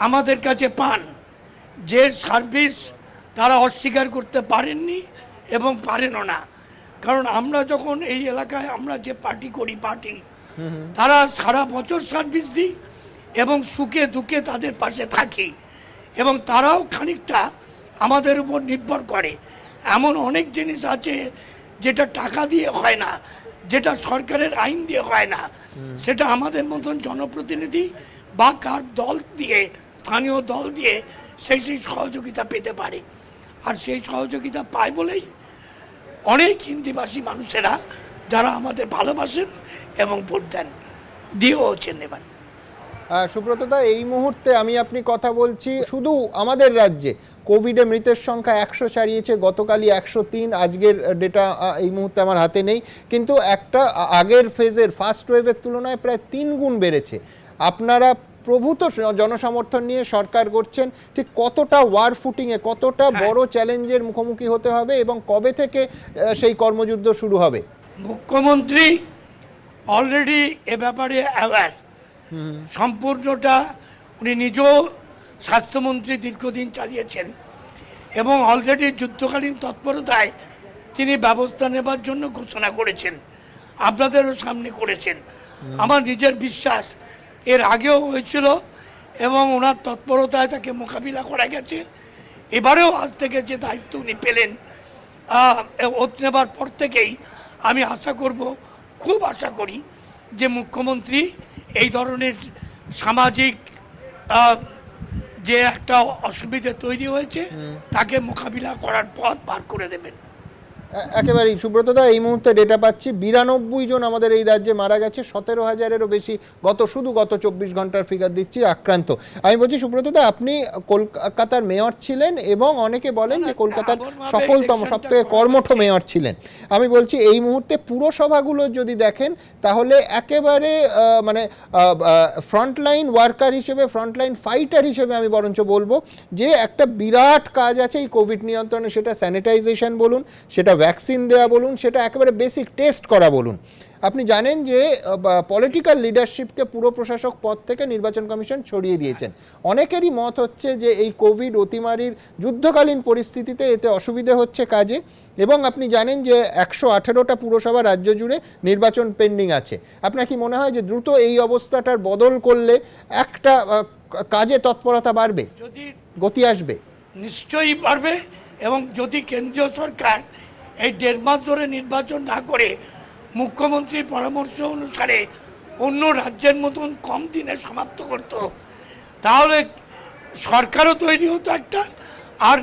আমাদের কাছে পান, যে সার্ভিস তারা অস্বীকার করতে পারেননি এবং পারেনও না। কারণ আমরা যখন এই এলাকায় আমরা যে পার্টি করি, পার্টি তারা সারা বছর সার্ভিস দিই এবং সুখে দুঃখে তাদের পাশে থাকি, এবং তারাও খানিকটা আমাদের উপর নির্ভর করে। এমন অনেক জিনিস আছে যেটা টাকা দিয়ে হয় না, যেটা সরকারের আইন দিয়ে হয় না, সেটা আমাদের মতন জনপ্রতিনিধি বা কার দল দিয়ে, স্থানীয় দল দিয়ে সেই সহযোগিতা পেতে পারে। আর সেই সহযোগিতা পায় বলেই অনেক হিন্দিভাষী মানুষেরা যারা আমাদের ভালোবাসেন এবং ভোট দেন, দিয়েও হচ্ছেন। এবার সুব্রতদা, এই মুহূর্তে আপনি কথা বলছি, শুধু আমাদের রাজ্যে কোভিডে মৃতের সংখ্যা 100 ছাড়িয়েছে, গতকালই 103, আজকের ডেটা এই মুহূর্তে আমার হাতে নেই, কিন্তু একটা আগের ফেজের ফার্স্ট ওয়েভের তুলনায় প্রায় 3 গুণ বেড়েছে। আপনারা প্রভূত জনসমর্থন নিয়ে সরকার করছেন, ঠিক কতটা ওয়ার ফুটিংয়ে, কতটা বড় চ্যালেঞ্জের মুখোমুখি হতে হবে এবং কবে থেকে সেই কর্মযুদ্ধ শুরু হবে? মুখ্যমন্ত্রী অলরেডি এ ব্যাপারে অ্যাওয়ার, সম্পূর্ণটা উনি নিজেও স্বাস্থ্যমন্ত্রী দীর্ঘদিন চালিয়েছেন এবং অলরেডি যুদ্ধকালীন তৎপরতায় তিনি ব্যবস্থা নেবার জন্য ঘোষণা করেছেন, আপনাদেরও সামনে করেছেন। আমার নিজের বিশ্বাস এর আগেও হয়েছিল এবং ওনার তৎপরতায় তাকে মোকাবিলা করা গেছে। এবারেও আজ থেকে যে দায়িত্ব উনি পেলেন ওত নেবার পর থেকেই আমি আশা করব, খুব আশা করি যে মুখ্যমন্ত্রী এই ধরনের সামাজিক যে একটা অসুবিধা তৈরি হয়েছে তাকে মোকাবিলা করার পথ বার করে দেবেন। একেবারেই সুব্রতদা, এই মুহূর্তে ডেটা পাচ্ছি 92 জন আমাদের এই রাজ্যে মারা গেছে, 17,000-এরও বেশি গত 24 ঘন্টার ফিগার দিচ্ছি আক্রান্ত। আমি বলছি সুব্রতদা, আপনি কলকাতার মেয়র ছিলেন এবং অনেকে বলেন যে কলকাতার সফলতম সবথেকে কর্মঠ মেয়র ছিলেন। আমি বলছি এই মুহূর্তে পুরসভাগুলো যদি দেখেন তাহলে একেবারে মানে ফ্রন্টলাইন ওয়ার্কার হিসেবে, ফ্রন্টলাইন ফাইটার হিসেবে আমি বরঞ্চ বলবো যে একটা বিরাট কাজ আছে এই কোভিড নিয়ন্ত্রণে। সেটা স্যানিটাইজেশন বলুন, সেটা ভ্যাকসিন দেওয়া বলুন, সেটা একেবারে বেসিক টেস্ট করা বলুন। আপনি জানেন যে পলিটিক্যাল লিডারশিপকে পুরো প্রশাসক পদ থেকে নির্বাচন কমিশন ছড়িয়ে দিয়েছেন। অনেকেরই মত হচ্ছে যে এই কোভিড অতিমারির যুদ্ধকালীন পরিস্থিতিতে এতে অসুবিধে হচ্ছে কাজে, এবং আপনি জানেন যে 118টা পুরসভা রাজ্য জুড়ে নির্বাচন পেন্ডিং আছে। আপনার কি মনে হয় যে দ্রুত এই অবস্থাটার বদল করলে একটা কাজে তৎপরতা বাড়বে, গতি আসবে? নিশ্চয়ই বাড়বে, এবং যদি কেন্দ্রীয় সরকার এই 1.5 মাস ধরে নির্বাচন না করে মুখ্যমন্ত্রীর পরামর্শ অনুসারে অন্য রাজ্যের মতন কম দিনে সমাপ্ত করত, তাহলে সরকারও তৈরি হতো একটা, আর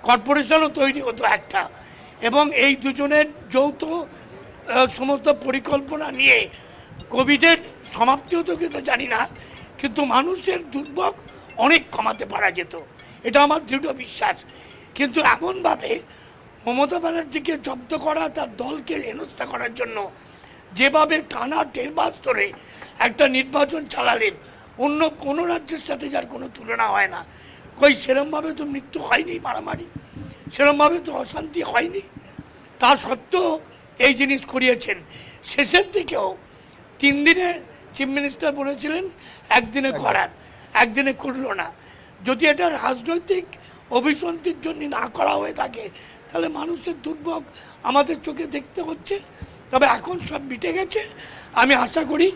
কর্পোরেশনও তৈরি হতো একটা, এবং এই দুজনের যৌথ সমস্ত পরিকল্পনা নিয়ে কোভিডের সমাপ্তি হতো কিন্তু জানি না, কিন্তু মানুষের দুর্ভোগ অনেক কমাতে পারা যেত, এটা আমার দৃঢ় বিশ্বাস। কিন্তু এমনভাবে মমতা ব্যানার্জিকে জব্দ করা, তার দলকে হেনস্থা করার জন্য যেভাবে টানা 1.5 মাস ধরে একটা নির্বাচন চালালেন, অন্য কোনো রাজ্যের সাথে যার কোনো তুলনা হয় না। কই সেরমভাবে তো মৃত্যু হয়নি, মারামারি সেরমভাবে তো অশান্তি হয়নি, তা সত্ত্বেও এই জিনিস করিয়েছেন। শেষের দিকেও 3 দিনে চিফ মিনিস্টার বলেছিলেন একদিনে করার, একদিনে করলো না। যদি এটা রাজনৈতিক অভিসন্ধির জন্য না করা হয়ে থাকে তাহলে মানুষের দুর্ভোগ আমাদের চোখে দেখতে হচ্ছে। তবে এখন সব মিটে গেছে, আমি আশা করি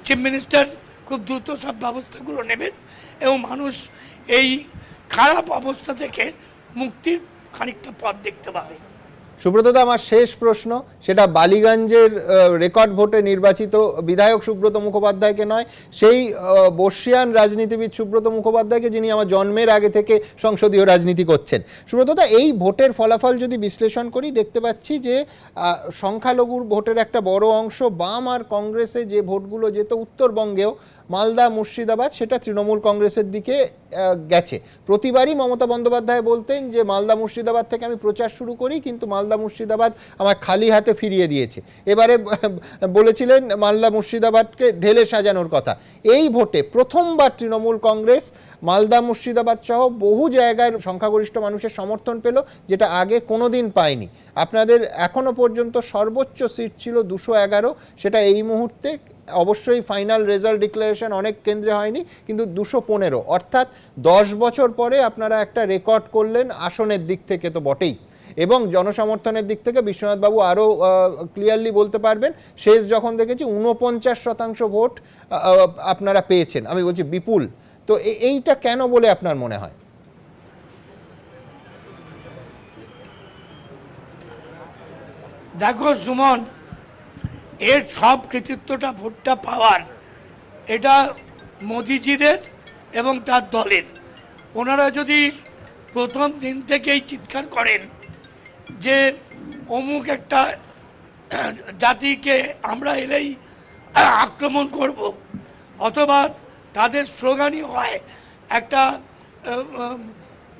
চিফ মিনিস্টার খুব দ্রুত সব ব্যবস্থাগুলো নেবেন এবং মানুষ এই খারাপ অবস্থা থেকে মুক্তির খানিকটা পথ দেখতে পাবে। সুব্রতদা, আমার শেষ প্রশ্ন, সেটা বালিগঞ্জের রেকর্ড ভোটে নির্বাচিত বিধায়ক সুব্রত মুখোপাধ্যায়কে নয়, সেই বর্ষিয়ান রাজনীতিবিদ সুব্রত মুখোপাধ্যায়কে, যিনি আমার জন্মের আগে থেকে সংসদীয় রাজনীতি করছেন। সুব্রতদা, এই ভোটের ফলাফল যদি বিশ্লেষণ করি দেখতে পাচ্ছি যে সংখ্যালঘুর ভোটের একটা বড় অংশ বাম আর কংগ্রেসে যে ভোটগুলো যেত উত্তরবঙ্গেও, মালদা মুর্শিদাবাদ, সেটা তৃণমূল কংগ্রেসের দিকে গেছে। প্রতিবারই মমতা বন্দ্যোপাধ্যায় বলতেন যে মালদা মুর্শিদাবাদ থেকে আমি প্রচার শুরু করি, কিন্তু মালদা মুর্শিদাবাদ আমার খালি হাতে ফিরিয়ে দিয়েছে। এবারে বলেছিলেন মালদা মুর্শিদাবাদকে ঢেলে সাজানোর কথা। এই ভোটে প্রথমবার তৃণমূল কংগ্রেস মালদা মুর্শিদাবাদ সহ বহু জায়গায় সংখ্যাগরিষ্ঠ মানুষের সমর্থন পেল, যেটা আগে কোনো দিন পায়নি। আপনাদের এখনো পর্যন্ত সর্বোচ্চ সিট ছিল 211, সেটা এই মুহূর্তে অবশ্যই ফাইনাল রেজাল্ট ডিক্লারেশন অনেক কেন্দ্রে হয়নি, কিন্তু 215, অর্থাৎ 10 বছর পরে আপনারা একটা রেকর্ড করলেন আসনের দিক থেকে তো বটেই, এবং জনসমর্থনের দিক থেকে বিশ্বনাথবাবু আরও ক্লিয়ারলি বলতে পারবেন। শেষ যখন দেখেছি 49% ভোট আপনারা পেয়েছেন, আমি বলছি বিপুল। তো এইটা কেন বলে আপনার মনে হয়? দেখো সুমন, এর সব কৃতিত্বটা ভোটটা পাওয়ার এটা মোদিজিদের এবং তার দলের। ওনারা যদি প্রথম দিন থেকেই চিৎকার করেন যে অমুক একটা জাতিকে আমরা এলেই আক্রমণ করব, অথবা তাদের স্লোগানই হয় একটা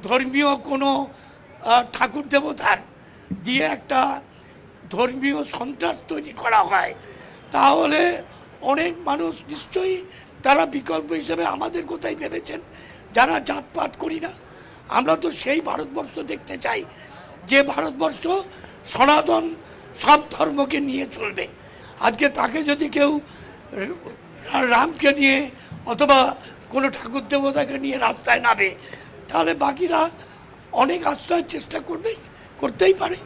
ধর্মীয় কোনো ঠাকুর দেবতার দিয়ে একটা ধর্মীয় সন্ত্রাস তৈরি করা হয়, তাহলে অনেক মানুষ নিশ্চয়ই তারা বিকল্প হিসেবে আমাদের কোথায় ভেবেছেন যারা জাতপাত করি না। আমরা তো সেই ভারতবর্ষ দেখতে চাই যে ভারতবর্ষ সনাতন সব ধর্মকে নিয়ে চলবে। আজকে তাকে যদি কেউ রামকে নিয়ে অথবা কোনো ঠাকুর দেবতাকে নিয়ে রাস্তায় নামে, তাহলে বাকিরা অনেক আশ্রয়ের চেষ্টা করতেই পারে।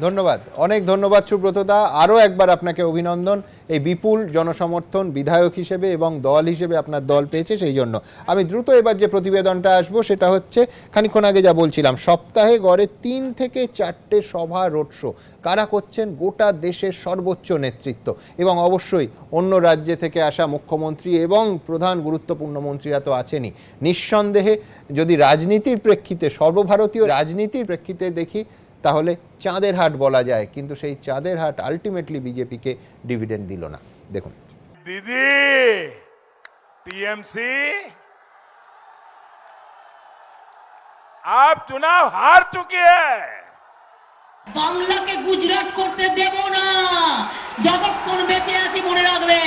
ধন্যবাদ, অনেক ধন্যবাদ সুব্রতদা। আরও একবার আপনাকে অভিনন্দন এই বিপুল জনসমর্থন বিধায়ক হিসেবে এবং দল হিসেবে আপনার দল পেয়েছে সেই জন্য। আমি দ্রুত এবার যে প্রতিবেদনটা আসবো সেটা হচ্ছে খানিকক্ষণ আগে যা বলছিলাম, সপ্তাহে গড়ে 3 থেকে 4টে সভা রোড শো কারা করছেন? গোটা দেশের সর্বোচ্চ নেতৃত্ব এবং অবশ্যই অন্য রাজ্যে থেকে আসা মুখ্যমন্ত্রী এবং প্রধান গুরুত্বপূর্ণ মন্ত্রীরা তো আছেনই। নিঃসন্দেহে যদি রাজনীতির প্রেক্ষিতে, সর্বভারতীয় রাজনীতির প্রেক্ষিতে দেখি তাহলে চাঁদের হাট বলা যায়, কিন্তু সেই চাঁদের হাট আলটিমেটলি বিজেপিকে ডিভিডেন্ড দিল না। দেখুন दीदी टीएमसी आप चुनाव हार चुकी है। বাংলাকে গুজরাট করতে দেব না, যতক্ষণ বেঁচে আছি মনে রাখবে।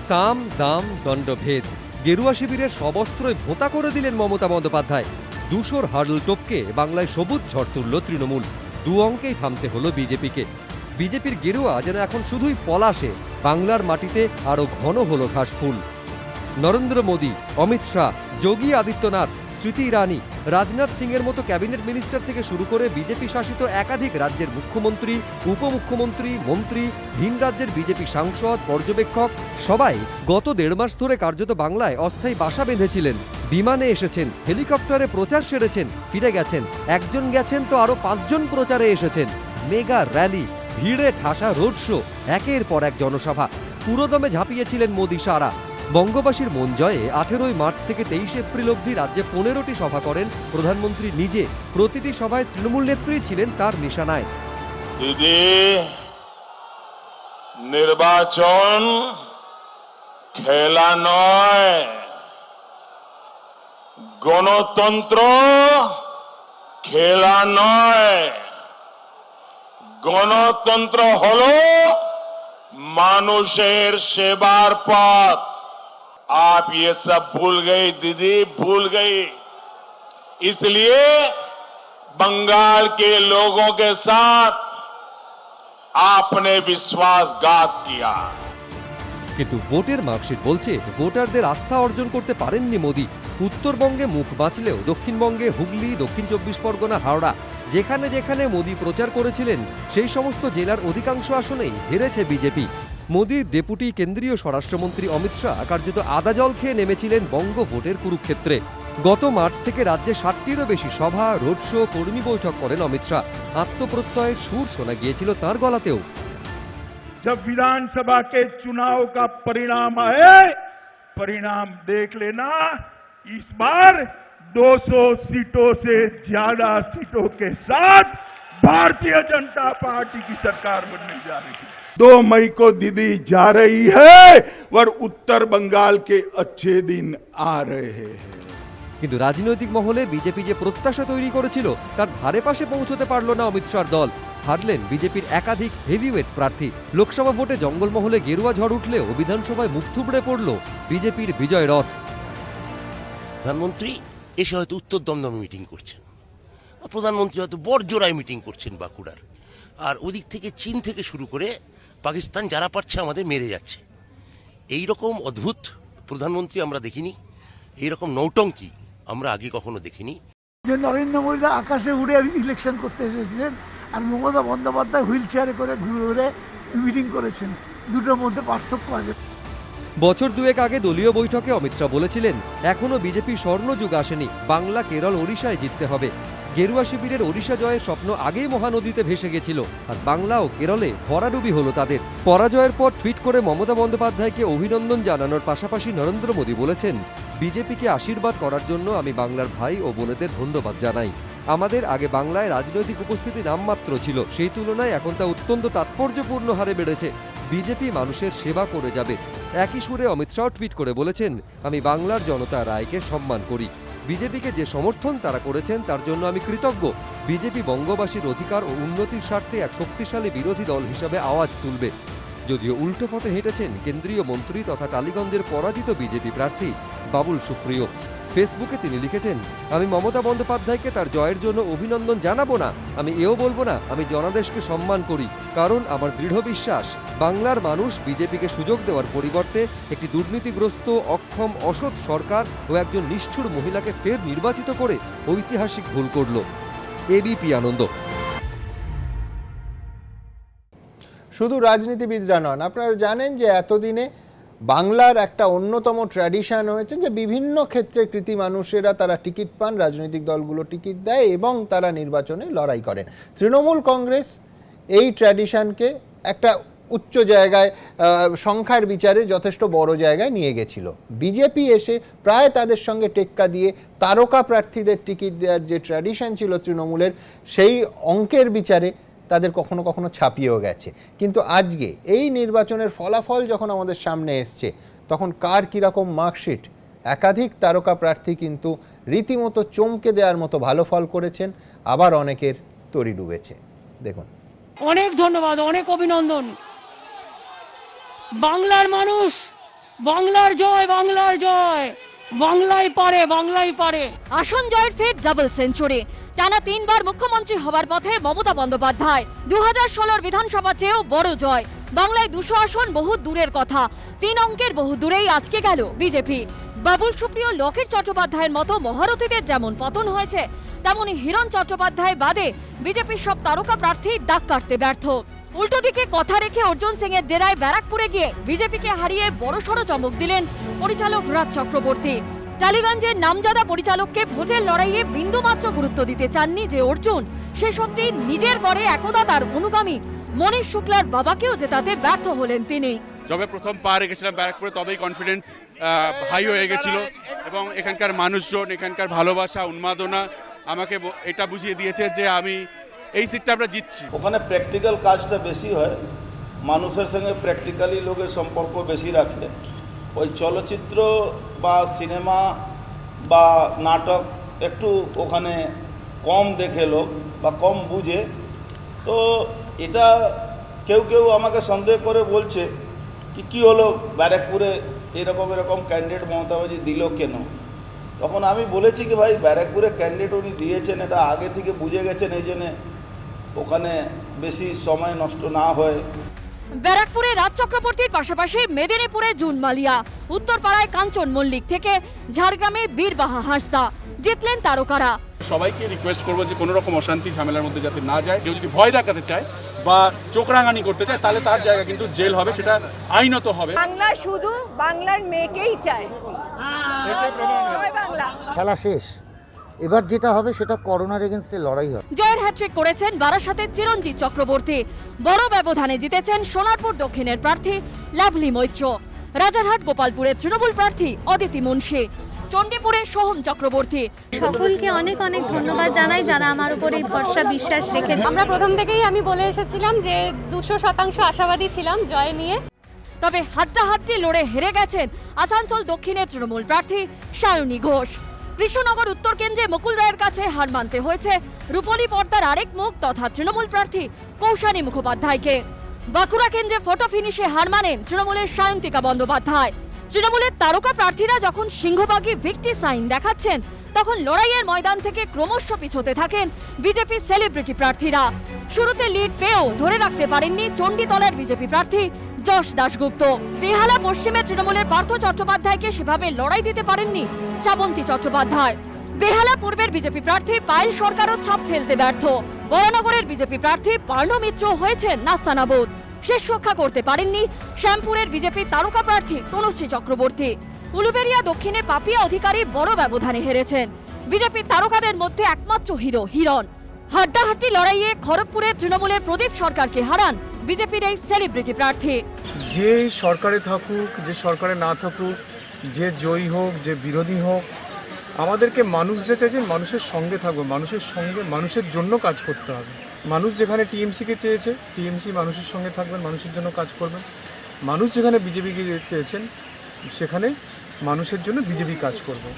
সাম দাম দণ্ডভেদ, গেরুয়া শিবিরের সবস্ত্রই ভোঁতা করে দিলেন মমতা বন্দ্যোপাধ্যায়। 200 হার্ডল টপকে বাংলায় সবুজ ঝড় তুলল তৃণমূল। 2 অঙ্কেই থামতে হলো বিজেপিকে। বিজেপির গেরুয়া যেন এখন শুধুই পলাশে, বাংলার মাটিতে আরও ঘন হলো ঘাসফুল। নরেন্দ্র মোদী, অমিত শাহ, যোগী আদিত্যনাথ, স্মৃতি ইরানি, রাজনাথ সিংয়ের মতো ক্যাবিনেট মিনিস্টার থেকে শুরু করে বিজেপি শাসিত একাধিক রাজ্যের মুখ্যমন্ত্রী, উপমুখ্যমন্ত্রী, মন্ত্রী, ভিন রাজ্যের বিজেপি সাংসদ, পর্যবেক্ষক সবাই গত 1.5 মাস ধরে কার্যত বাংলায় অস্থায়ী বাসা বেঁধেছিলেন। বিমানে এসেছেন, হেলিকপ্টারে প্রচার সেরেছেন, ফিরে গেছেন, একজন গেছেন তো আরও 5 জন প্রচারে এসেছেন। মেগা র্যালি, ভিড়ে ঠাসা রোড শো, একের পর এক জনসভা, পুরোদমে ঝাঁপিয়েছিলেন মোদী সারা। বঙ্গবাসীর মন জয়ে 18 মার্চ থেকে 23 এপ্রিল অবধি রাজ্যে 15টি সভা করেন প্রধানমন্ত্রী নিজে। প্রতিটি সভায় তৃণমূল নেত্রী ছিলেন তার নিশানায়। दीदी নির্বাচন খেলা নয়, গণতন্ত্র খেলা নয়। গণতন্ত্র হলো মানুষের সেবার পথ। आप ये सब भूल गई दीदी, भूल गई। इसलिए बंगाल के लोगों के साथ आपने विश्वासघात किया। কিন্তু ভোটের মার্কশিট বলছে ভোটারদের আস্থা অর্জন করতে পারেননি মোদী। উত্তরবঙ্গে মুখ বাঁচলেও দক্ষিণবঙ্গে হুগলি, দক্ষিণ 24 পরগনা, হাওড়া যেখানে যেখানে মোদী প্রচার করেছিলেন সেই সমস্ত জেলার অধিকাংশ আসনেই হেরেছে বিজেপি। মোদীর ডেপুটি কেন্দ্রীয় স্বরাষ্ট্রমন্ত্রী অমিত শাহ কার্যত আদা জল খেয়ে নেমেছিলেন বঙ্গ ভোটের কুরুক্ষেত্রে। গত মার্চ থেকে রাজ্যে 60টিরও বেশি সভা, রোড শো, কর্মী বৈঠক করেন অমিত শাহ। আত্মপ্রত্যয়ের সুর শোনা গিয়েছিল তাঁর গলাতেও। जब विधानसभा के चुनाव का परिणाम आए, परिणाम देख लेना, इस बार 200 सीटों से ज्यादा सीटों के साथ भारतीय जनता पार्टी की सरकार बनने जा रही है। 2 मई को दीदी जा रही है और उत्तर बंगाल के अच्छे दिन आ रहे हैं। কিন্তু রাজনৈতিক মহলে বিজেপি যে প্রত্যাশা তৈরি করেছিল তার ধারে পাশে পৌঁছতে পারল না অমিত শাহর দল। হারলেন বিজেপির একাধিক হেভিওয়েট প্রার্থী। লোকসভা ভোটে জঙ্গলমহলে গেরুয়া ঝড় উঠলেও বিধানসভায় মুখ থুবড়ে পড়ল বিজেপির বিজয় রথ। প্রধানমন্ত্রী এসে হয়তো উত্তর দমদমে মিটিং করছেন, প্রধানমন্ত্রী হয়তো বড়জোড়ায় মিটিং করছেন বাঁকুড়ার, আর ওদিক থেকে চীন থেকে শুরু করে পাকিস্তান যারা পারছে আমাদের মেরে যাচ্ছে। এই রকম অদ্ভুত প্রধানমন্ত্রী আমরা দেখিনি, এইরকম নৌটঙ্কি আমরা আগে কখনো দেখিনি। যে নরেন্দ্র মোদী আকাশে উড়ে ইলেকশন করতে এসেছিলেন আর মমতা বন্দ্যোপাধ্যায় হুইল চেয়ারে করে ঘুরে ঘুরে মিটিং করেছেন, দুটোর মধ্যে পার্থক্য আছে। বছর 2 আগে দলীয় বৈঠকে অমিত শাহ বলেছিলেন এখনো বিজেপি স্বর্ণযুগ আসেনি, বাংলা, কেরল, ওড়িশায় জিততে হবে। গেরুয়া শিবিরের ওড়িশা জয়ের স্বপ্ন আগেই মহানদীতে ভেসে গেছিল, আর বাংলা ও কেরলে ভরাডুবি হলো তাদের। পরাজয়ের পর টুইট করে মমতা বন্দ্যোপাধ্যায়কে অভিনন্দন জানানোর পাশাপাশি নরেন্দ্র মোদী বলেছেন বিজেপিকে আশীর্বাদ করার জন্য আমি বাংলার ভাই ও বোনেদের ধন্যবাদ জানাই। আমাদের আগে বাংলায় রাজনৈতিক উপস্থিতি নামমাত্র ছিল, সেই তুলনায় এখন তা অত্যন্ত তাৎপর্যপূর্ণ হারে বেড়েছে। বিজেপি মানুষের সেবা করে যাবে। একই সুরে অমিত শাহ টুইট করে বলেছেন আমি বাংলার জনতা রায়কে সম্মান করি। বিজেপিকে যে সমর্থন তারা করেছেন তার জন্য আমি কৃতজ্ঞ। বিজেপি বঙ্গবাসীর অধিকার ও উন্নতির স্বার্থে এক শক্তিশালী বিরোধী দল হিসাবে আওয়াজ তুলবে। যদিও উল্টো পথে হেঁটেছেন কেন্দ্রীয় মন্ত্রী তথা টালিগঞ্জের পরাজিত বিজেপি প্রার্থী বাবুল সুপ্রিয়। ফেসবুকে তিনি লিখেছেন, আমি মমতা বন্দ্যোপাধ্যায়কে তার জয়ের জন্য অভিনন্দন জানাবো না, আমি এও বলবো না আমি জনাদেশকে সম্মান করি, কারণ আমার দৃঢ় বিশ্বাস বাংলার মানুষ বিজেপিকে সুযোগ দেওয়ার পরিবর্তে একটি দুর্নীতিগ্রস্ত, অক্ষম, অসৎ সরকার ও একজন নিষ্ঠুর মহিলাকে ফের নির্বাচিত করে ঐতিহাসিক ভুল করল। এবিপি আনন্দ। শুধু রাজনীতিবিদরা নন, আপনারা জানেন যে এতদিনে বাংলার একটা অন্যতম ট্র্যাডিশন হয়েছে যে বিভিন্ন ক্ষেত্রে কৃতি মানুষেরা তারা টিকিট পান, রাজনৈতিক দলগুলো টিকিট দেয় এবং তারা নির্বাচনে লড়াই করেন। তৃণমূল কংগ্রেস এই ট্র্যাডিশনকে একটা উচ্চ জায়গায়, সংখ্যার বিচারে যথেষ্ট বড় জায়গায় নিয়ে গেছিল। বিজেপি এসে প্রায় তাদের সঙ্গে টেক্কা দিয়ে তারকা প্রার্থীদের টিকিট দেওয়ার যে ট্র্যাডিশন ছিল তৃণমূলের, সেই অঙ্কের বিচারে তাদের কখনো কখনো ছাপিয়েও গেছে। কিন্তু আজকে এই নির্বাচনের ফলাফল যখন আমাদের সামনে এসছে, তখন কার কীরকম মার্কশিট, একাধিক তারকা প্রার্থী কিন্তু রীতিমতো চমকে দেওয়ার মতো ভালো ফল করেছেন, আবার অনেকের তরি ডুবেছে। দেখুন। অনেক ধন্যবাদ, অনেক অভিনন্দন। বাংলার মানুষ, বাংলার জয়, বাংলার জয়, বাংলাই পারে, বাংলাই পারে। আসন জয়ের ফের ডাবল সেঞ্চুরি। টানা 3 বার মুখ্যমন্ত্রী হবার পথে মমতা বন্দ্যোপাধ্যায়। 2016 বিধানসভা চেয়েও বড় জয়। বাংলায় 200 আসন বহু দূরের কথা, 3 অঙ্কের বহু দূরেই আজকে গেল বিজেপি। বাবুল সুপ্রিয়, লকেট চট্টোপাধ্যায়ের মতো মহারথীদের যেমন পতন হয়েছে, তেমনি হিরণ চট্টোপাধ্যায় বাদে বিজেপির সব তারকা প্রার্থী ডাক কাটতে ব্যর্থ। উল্টো দিকে কথা রেখে অর্জুন সিং এর ডেরায় ব্যারাকপুরে গিয়ে বিজেপিকে হারিয়ে বড়সড় চমক দিলেন পরিচালক রাজ চক্রবর্তী। টালিগঞ্জের নামজাদা পরিচালককে ভোটের লড়াইয়ে বিন্দুমাত্র গুরুত্ব দিতে চাননি যে অর্জুন, সে সত্যি নিজের গড়ে একদা তার অনুগামী মনীষ শুক্লার বাবাকেও জেতাতে ব্যর্থ হলেন তিনি। যবে প্রথম পা রেখেছিলাম ব্যারাকপুরে, তবেই কনফিডেন্স হাই হয়ে গেছিল এবং এখানকার মানুষজন, এখানকার ভালোবাসা, উন্মাদনা আমাকে এটা বুঝিয়ে দিয়েছে যে আমি এই সিটটা আমরা জিতছি। ওখানে প্র্যাকটিক্যাল কাজটা বেশি হয়, মানুষের সঙ্গে প্র্যাকটিক্যালি লোকের সম্পর্ক বেশি রাখে। ওই চলচ্চিত্র বা সিনেমা বা নাটক একটু ওখানে কম দেখে লোক বা কম বুঝে। তো এটা কেউ কেউ আমাকে সন্দেহ করে বলছে কি হলো ব্যারাকপুরে এরকম ক্যান্ডিডেট মমতা ব্যানার্জি দিল কেন। তখন আমি বলেছি কি ভাই, ব্যারাকপুরে ক্যান্ডিডেট উনি দিয়েছেন, এটা আগে থেকে বুঝে গেছেন, এই জন্যে ওখানে বেশি সময় নষ্ট না হয়। ব্যারাকপুরে রাজ চক্রবর্তীর পাশাপাশি মেদিনীপুরে জুন মালিয়া, উত্তরপাড়ায় কাঞ্চন মল্লিক থেকে ঝাড়গ্রামে বীরবাহা হাঁসদা জিতলেন তারকারা। সবাইকে রিকোয়েস্ট করবো যে কোনো রকম অশান্তি ঝামেলার মধ্যে যাতে না যায়। কেউ যদি ভয় দেখাতে চায় বা চোখ রাঙানি করতে চায়, তাহলে তার জায়গা কিন্তু জেল হবে, সেটা আইনত হবে। বাংলা শুধু বাংলার মেয়েকেই চায়। জয় বাংলা। খেলা শেষ, এবার যেটা হবে সেটা করোনার এগেইনস্টে লড়াই হবে। জয়ের হ্যাট্রিক করেছেন বারাসাতের চিরঞ্জিত চক্রবর্তী। বড় ব্যবধানে জিতেছেন সোনারপুর দক্ষিণের প্রার্থী লাভলি মৈত্র। রাজারহাট গোপালপুরের তৃণমূল প্রার্থী অদিতি মুন্সি। চণ্ডীপুরে সোহম চক্রবর্তী। সকলকে অনেক অনেক ধন্যবাদ জানাই যারা আমার উপর এই ভরসা বিশ্বাস রেখেছে। আমরা প্রথম থেকেই আমি বলে এসেছিলাম যে 200% আশাবাদী ছিলাম জয় নিয়ে। তবে হাড্ডাহাড্ডি লড়ে হেরে গেছেন আসানসোল দক্ষিণের তৃণমূল প্রার্থী সায়নী ঘোষ। কৃষ্ণনগর উত্তর কেন্দ্রে মুকুল রায়ের কাছে হার মানতে হয়েছে রূপলী পর্দার আরেক মুখ তথা তৃণমূল প্রার্থী কৌশানী মুখোপাধ্যায়কে। বাঁকুড়া কেন্দ্রে ফটো ফিনিশে হার মানেন তৃণমূলের সায়ন্তিকা বন্দ্যোপাধ্যায়। তৃণমূলের তারকা প্রার্থীরা যখন সিংহভাগী ভিক্টি সাইন দেখাচ্ছেন, তখন লড়াইয়ের ময়দান থেকে ক্রমশ পিছোতে থাকেন বিজেপির সেলিব্রিটি প্রার্থীরা। শুরুতে লিড পেয়েও ধরে রাখতে পারেননি চণ্ডীতলার বিজেপি প্রার্থী যশ দাশগুপ্ত। বেহালা পশ্চিমে তৃণমূলের পার্থ চট্টোপাধ্যায়কে সেভাবে লড়াই দিতে পারেননি শ্রাবন্তী চট্টোপাধ্যায়। বেহালা পূর্বের বিজেপি প্রার্থী পায়েল সরকারও ছাপ ফেলতে ব্যর্থ। বরানগরের বিজেপি প্রার্থী পার্ণ মিত্র হয়েছেন নাস্তানাবুদ। শেষ রক্ষা করতে পারেননি শ্যামপুরের বিজেপি তারকা প্রার্থী তনুশ্রী চক্রবর্তী। উলুবেড়িয়া দক্ষিণে পাপিয়া অধিকারী বড় ব্যবধানে হেরেছেন। বিজেপির তারকাদের মধ্যে একমাত্র হিরো হিরণ। হাড্ডাহাড্ডি লড়াইয়ে খড়গপুরের তৃণমূলের প্রদীপ সরকারকে হারান বিজেপির এই সেলিব্রিটি প্রার্থী। যে সরকারে থাকুক, যে সরকারে না থাকুক, যে জয়ী হোক, যে বিরোধী হোক, আমাদেরকে মানুষ যে চাইছেন মানুষের সঙ্গে থাকবো, মানুষের সঙ্গে মানুষের জন্য কাজ করতে হবে। মানুষ যেখানে টিএমসিকে চেয়েছে, টিএমসি মানুষের সঙ্গে থাকবেন, মানুষের জন্য কাজ করবেন। মানুষ যেখানে বিজেপিকে চেয়েছেন, সেখানে মানুষের জন্য বিজেপি কাজ করবে।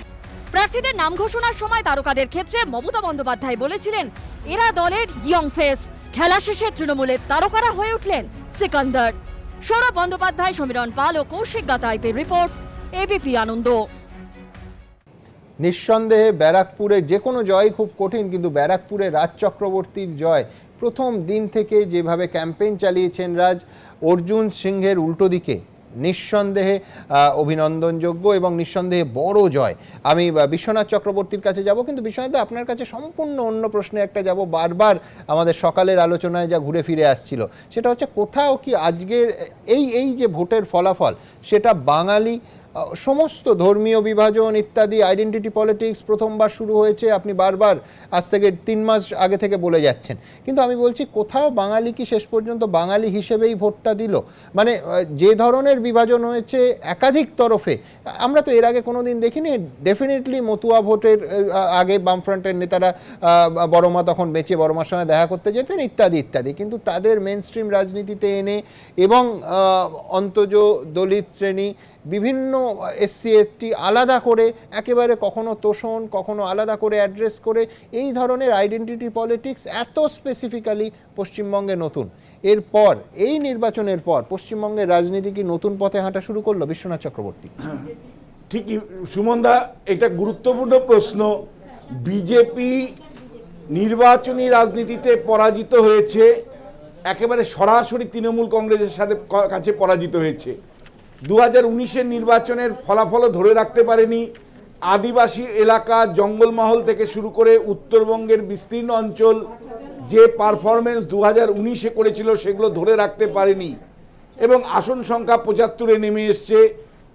প্রার্থীদের নাম ঘোষণার সময় তারকাদের ক্ষেত্রে মমতা বন্দ্যোপাধ্যায় বলেছিলেন এরা দলের ইয়ং ফেস। খেলা শেষে তৃণমূলের তারকারা হয়ে উঠলেন সিকান্দার। সৌরভ বন্দ্যোপাধ্যায়, সমীরণ পাল ও কৌশিক গাতাইতের রিপোর্ট, এবিপি আনন্দ। নিঃসন্দেহে ব্যারাকপুরে যে কোনো জয় খুব কঠিন, কিন্তু ব্যারাকপুরে রাজ চক্রবর্তীর জয় প্রথম দিন থেকে যেভাবে ক্যাম্পেইন চালিয়েছেন রাজ, অর্জুন সিংহের উল্টো দিকে নিঃসন্দেহে অভিনন্দনযোগ্য এবং নিঃসন্দেহে বড় জয়। আমি বিশ্বনাথ চক্রবর্তীর কাছে যাব, কিন্তু বিশ্বনাথ আপনার কাছে সম্পূর্ণ অন্য প্রশ্নে একটা যাব। বারবার আমাদের সকালের আলোচনায় যা ঘুরে ফিরে আসছিল সেটা হচ্ছে কোথাও কি আজকের এই যে ভোটের ফলাফল সেটা বাঙালি সমস্ত ধর্মীয় বিভাজন ইত্যাদি আইডেন্টিটি পলিটিক্স প্রথমবার শুরু হয়েছে, আপনি বারবার আজ থেকে 3 মাস আগে থেকে বলে যাচ্ছেন, কিন্তু আমি বলছি কোথাও বাঙালি কি শেষ পর্যন্ত বাঙালি হিসেবেই ভোটটা দিল? মানে যে ধরনের বিভাজন হয়েছে একাধিক তরফে, আমরা তো এর আগে কোনো দিন দেখিনি। ডেফিনেটলি মতুয়া ভোটের আগে বামফ্রন্টের নেতারা, বড়মা তখন বেঁচে বড়মার সঙ্গে দেখা করতে যেতেন ইত্যাদি ইত্যাদি, কিন্তু তাদের মেন স্ট্রিম রাজনীতিতে এনে এবং অন্তজ দলিত শ্রেণী বিভিন্ন SC ST আলাদা করে একেবারে কখনো তোষণ কখনো আলাদা করে অ্যাড্রেস করে এই ধরনের আইডেন্টিটি পলিটিক্স এত স্পেসিফিক্যালি পশ্চিমবঙ্গে নতুন। এরপর এই নির্বাচনের পর পশ্চিমবঙ্গের রাজনীতি কি নতুন পথে হাঁটা শুরু করলো বিশ্বনাথ চক্রবর্তী? ঠিকই সুমনদা, এটা গুরুত্বপূর্ণ প্রশ্ন। বিজেপি নির্বাচনী রাজনীতিতে পরাজিত হয়েছে, একেবারে সরাসরি তৃণমূল কংগ্রেসের সাথে কাছে পরাজিত হয়েছে। 2019-এর নির্বাচনের ফলাফলও ধরে রাখতে পারেনি। আদিবাসী এলাকা জঙ্গলমহল থেকে শুরু করে উত্তরবঙ্গের বিস্তীর্ণ অঞ্চল যে পারফরমেন্স 2019-এ করেছিল সেগুলো ধরে রাখতে পারেনি এবং আসন সংখ্যা 75-এ নেমে এসছে।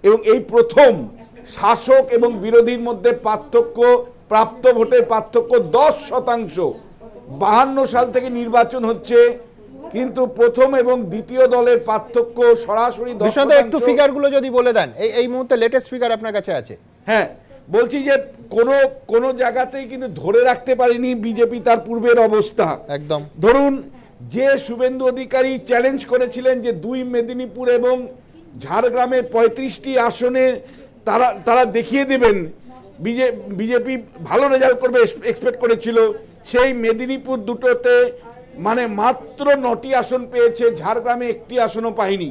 এবং এই প্রথম শাসক এবং বিরোধীর মধ্যে পার্থক্য, প্রাপ্ত ভোটের পার্থক্য 10%। 52 সাল থেকে নির্বাচন হচ্ছে, কিন্তু প্রথম এবং দ্বিতীয় দলের পার্থক্য সরাসরি 10%। একটু ফিগারগুলো যদি বলে দেন, এই মুহূর্তে লেটেস্ট ফিগার আপনার কাছে আছে? হ্যাঁ, বলছি যে কোনো জায়গাতেই কিন্তু ধরে রাখতে পারেনি বিজেপি তার পূর্বের অবস্থা। একদম ধরুন, যে শুভেন্দু অধিকারী চ্যালেঞ্জ করেছিলেন যে 2 মেদিনীপুর এবং ঝাড়গ্রামে 35টি আসনে তারা দেখিয়ে দেবেন, বিজেপি ভালো রেজাল্ট করবে এক্সপেক্ট করেছিল, সেই মেদিনীপুর দুটোতে মানে মাত্র 9টি আসন পেয়েছে, ঝাড়গ্রামে 1টি আসনও পায়নি।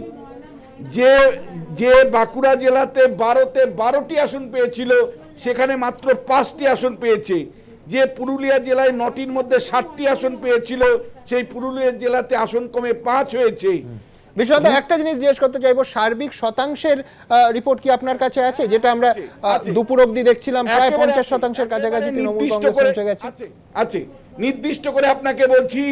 যে বাঁকুড়া জেলাতে 12টি আসন পেয়েছিল সেখানে মাত্র 5টি আসন পেয়েছে। যে পুরুলিয়া জেলায় 9টির মধ্যে 7টি আসন পেয়েছিল সেই পুরুলিয়া জেলাতে আসন কমে 5 হয়েছে। বিশ্বনাথ, একটা জিনিস জিজ্ঞেস করতে চাইবো, সার্বিক শতাংশের রিপোর্ট কি আপনার কাছে আছে? যেটা আমরা দুপুর অবধি দেখছিলাম প্রায় 50%-এর কাছাকাছি তৃণমূল কংগ্রেস পৌঁছে গেছে। আছে নির্দিষ্ট করে আপনাকে বলছি,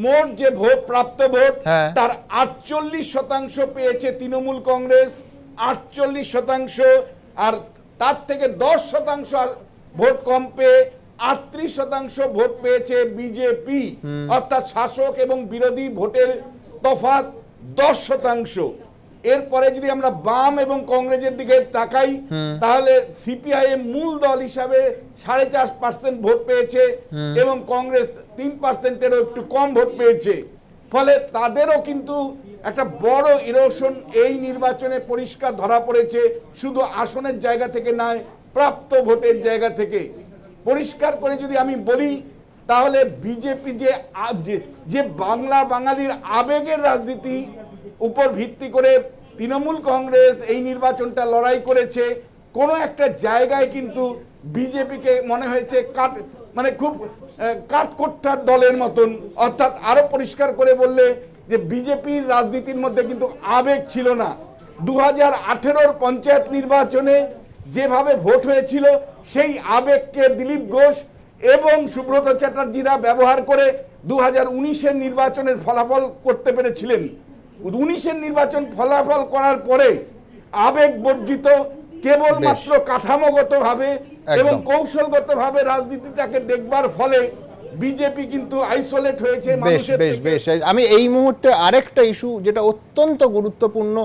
মোট যে ভোট প্রাপ্ত ভোট তার 48% পেয়েছে তৃণমূল কংগ্রেস, 48%, আর তার থেকে 10% ভোট কম পেয়ে 38% ভোট পেয়েছে বিজেপি। অর্থাৎ শাসক এবং বিরোধী ভোটের তফাৎ 10%। এরপরে যদি আমরা বাম এবং কংগ্রেসের দিকে তাকাই তাহলে সিপিআইএম মূল দল হিসাবে 4.5% ভোট পেয়েছে এবং কংগ্রেস 3%-এরও একটু কম ভোট পেয়েছে। ফলে তাদেরও কিন্তু একটা বড় ইরোশন এই নির্বাচনে পরিষ্কার ধরা পড়েছে, শুধু আসনের জায়গা থেকে নয়, প্রাপ্ত ভোটের জায়গা থেকে। পরিষ্কার করে যদি আমি বলি তাহলে বিজেপি যে বাঙালির আবেগের রাজনীতি উপর ভিত্তি করে তৃণমূল কংগ্রেস এই নির্বাচনটা লড়াই করেছে, কোনো একটা জায়গায় কিন্তু বিজেপিকে মনে হয়েছে খুব কাঠখোট্টার দলের মতন। অর্থাৎ আরো পরিষ্কার করে বললে যে বিজেপির রাজনীতির মধ্যে কিন্তু আবেগ ছিল না। 2018-র পঞ্চায়েত নির্বাচনে যেভাবে ভোট হয়েছিল সেই আবেগকে দিলীপ ঘোষ এবং সুব্রত চ্যাটার্জিরা ব্যবহার করে 2019-এর নির্বাচনের ফলাফল করতে পেরেছিলেন। 19-এর নির্বাচন ফলাফল করার পরে আবেগ বর্জিত কেবলমাত্র কাঠামোগতভাবে এবং কৌশলগতভাবে রাজনীতিটাকে দেখবার ফলে বিজেপি কিন্তু আইসোলেট হয়েছে মানুষের। বেশ আমি এই মুহূর্তে আরেকটা ইস্যু যেটা অত্যন্ত গুরুত্বপূর্ণ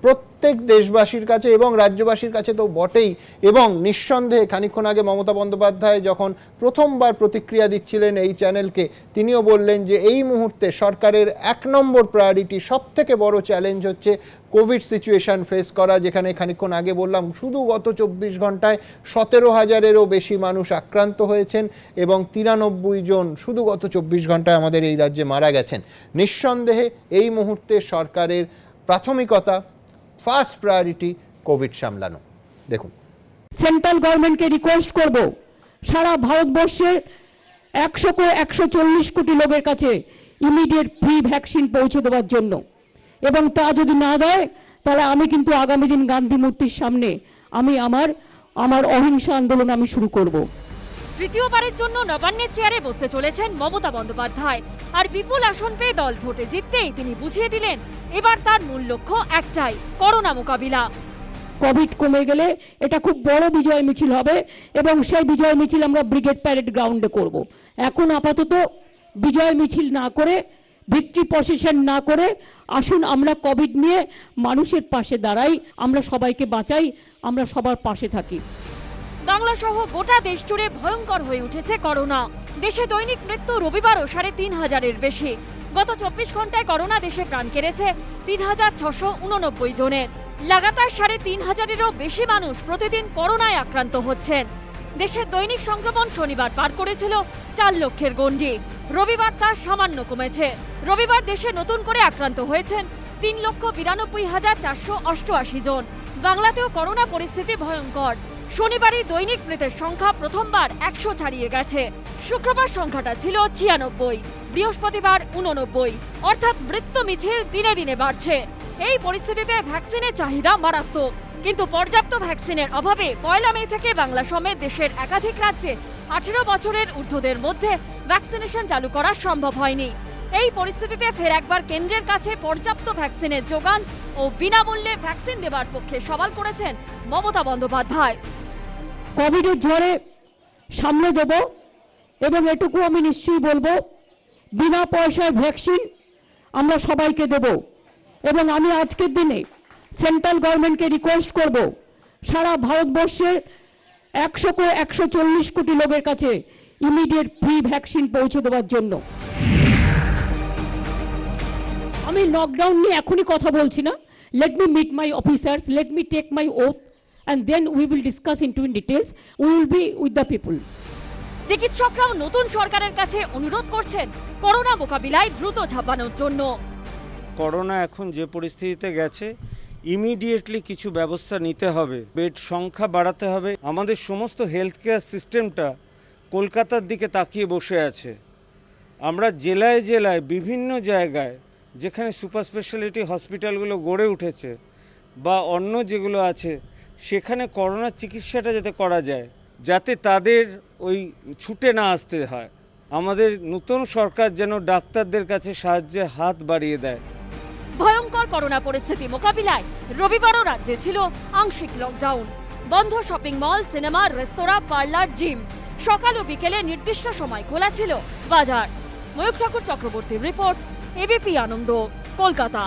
প্রত্যেক দেশবাসীর কাছে এবং রাজ্যবাসীর কাছে তো বটেই, এবং নিঃসন্দেহে খানিকক্ষণ আগে মমতা বন্দ্যোপাধ্যায় যখন প্রথমবার প্রতিক্রিয়া দিচ্ছিলেন এই চ্যানেলকে, তিনিও বললেন যে এই মুহূর্তে সরকারের 1 নম্বর প্রায়োরিটি, সব থেকে বড় চ্যালেঞ্জ হচ্ছে কোভিড সিচুয়েশন ফেস করা, যেখানে খানিকক্ষণ আগে বললাম শুধু গত 24 ঘন্টায় 17,000-এরও বেশি মানুষ আক্রান্ত হয়েছেন এবং 93 জন শুধু গত 24 ঘন্টায় আমাদের এই রাজ্যে মারা গেছেন। নিঃসন্দেহে এই মুহূর্তে সরকারের প্রাথমিকতা, ফার্স্ট প্রায়োরিটি কোভিড সামলানো। দেখুন, সেন্ট্রাল গভর্নমেন্টকে রিকোয়েস্ট করব সারা ভারতবর্ষের 140 কোটি লোকের কাছে ইমিডিয়েট ফ্রি ভ্যাকসিন পৌঁছে দেওয়ার জন্য, এবং তা যদি না দেয় তাহলে আমি কিন্তু আগামী দিন গান্ধী মূর্তির সামনে আমি আমার অহিংসা আন্দোলন আমি শুরু করব। তৃতীয়বারের জন্য নবান্নের চেয়ারে বসতে চলেছেন মমতা বন্দ্যোপাধ্যায়। আর বিপুল আসন পেয়ে দল ভোটে জিততেই তিনি বুঝিয়ে দিলেন এবার তার মূল লক্ষ্য একটাই, করোনা মোকাবিলা। কোভিড কমে গেলে এটা খুব বড় বিজয় মিছিল হবে এবং সেই বিজয় মিছিল আমরা ব্রিগেড প্যারেড গ্রাউন্ডে করব। এখন আপাতত বিজয় মিছিল না করে, ভিক্টরি প্রসেশন না করে আসুন আমরা কোভিড নিয়ে মানুষের পাশে দাঁড়াই, আমরা সবাইকে বাঁচাই, আমরা সবার পাশে থাকি। বাংলা সহ গোটা দেশ জুড়ে ভয়ঙ্কর হয়ে উঠেছে করোনা। দেশে দৈনিক মৃত্যু রবিবারও ৩৫০০-এর বেশি। গত ২৪ ঘন্টায় করোনা দেশে প্রাণ কেড়েছে ৩৬৮৯ জনের। লাগাতার ৩৫০০-এরও বেশি মানুষ প্রতিদিন করোনায় আক্রান্ত হচ্ছেন। দেশের দৈনিক সংক্রমণ শনিবার পার করেছিল ৪ লক্ষের গণ্ডি। রবিবার তা সামান্য কমেছে। রবিবার দেশে নতুন করে আক্রান্ত হয়েছেন ৩,৯২,৪৮৮ জন। বাংলাতেও করোনা পরিস্থিতি ভয়ঙ্কর। শনিবারই দৈনিক মৃতের সংখ্যা প্রথমবার ১০০ ছাড়িয়ে গেছে। শুক্রবার সংখ্যাটা ছিল ৯৬, বৃহস্পতিবার ৮৯, অর্থাৎ মৃত্যু মিছিল দিনে দিনে বাড়ছে। এই পরিস্থিতিতে ভ্যাকসিনের চাহিদা মারাত্মক, কিন্তু পর্যাপ্ত ভ্যাকসিনের অভাবে ১ মে থেকে বাংলা সমেত দেশের একাধিক রাজ্যে ১৮ বছরের ঊর্ধ্বদের মধ্যে ভ্যাকসিনেশন চালু করা সম্ভব হয়নি। এই পরিস্থিতিতে ফের একবার কেন্দ্রের কাছে পর্যাপ্ত ভ্যাকসিনের যোগান ও বিনামূল্যে ভ্যাকসিন দেওয়ার পক্ষে সওয়াল করেছেন মমতা বন্দ্যোপাধ্যায়। কোভিডের ঝড়ে সামনে দেব এবং এটুকু আমি নিশ্চয়ই বলবো, বিনা পয়সায় ভ্যাকসিন আমরা সবাইকে দেব। এবং আমি আজকের দিনে সেন্ট্রাল গভর্নমেন্টকে রিকোয়েস্ট করব সারা ভারতবর্ষের 140 কোটি লোকের কাছে ইমিডিয়েট ফ্রি ভ্যাকসিন পৌঁছে দেওয়ার জন্য। আমি লকডাউন নিয়ে এখনই কথা বলছি না। Let me meet my officers, let me take my oath and then we will discuss into in details. We will be with the people. চিকিৎসকরাও নতুন সরকারের কাছে অনুরোধ করছেন করোনা মোকাবিলায় দ্রুত ঝাঁপানোর জন্য। করোনা এখন যে পরিস্থিতিতে গেছে, ইমিডিয়েটলি কিছু ব্যবস্থা নিতে হবে। বেড সংখ্যা বাড়াতে হবে। আমাদের সমস্ত হেলথ কেয়ার সিস্টেমটা কলকাতার দিকে তাকিয়ে বসে আছে। আমরা জেলায় জেলায় বিভিন্ন জায়গায় যেখানে সুপার স্পেশালিটি হসপিটালগুলো গড়ে উঠেছে বা অন্য যেগুলো আছে, সেখানে করোনার চিকিৎসাটা যাতে করা যায়, যাতে তাদের ওই ছুটে না আসতে হয়। আমাদের নতুন সরকার যেন ডাক্তারদের কাছে সাহায্যের হাত বাড়িয়ে দেয়। ভয়ঙ্কর করোনা পরিস্থিতি মোকাবিলায় রবিবারও রাজ্যে ছিল আংশিক লকডাউন। বন্ধ শপিং মল, সিনেমা, রেস্তোরাঁ, পার্লার, জিম। সকাল ও বিকেলে নির্দিষ্ট সময় খোলা ছিল বাজার। ময়ূখ ঠাকুর চক্রবর্তীর রিপোর্ট, এবিপি আনন্দ, কলকাতা।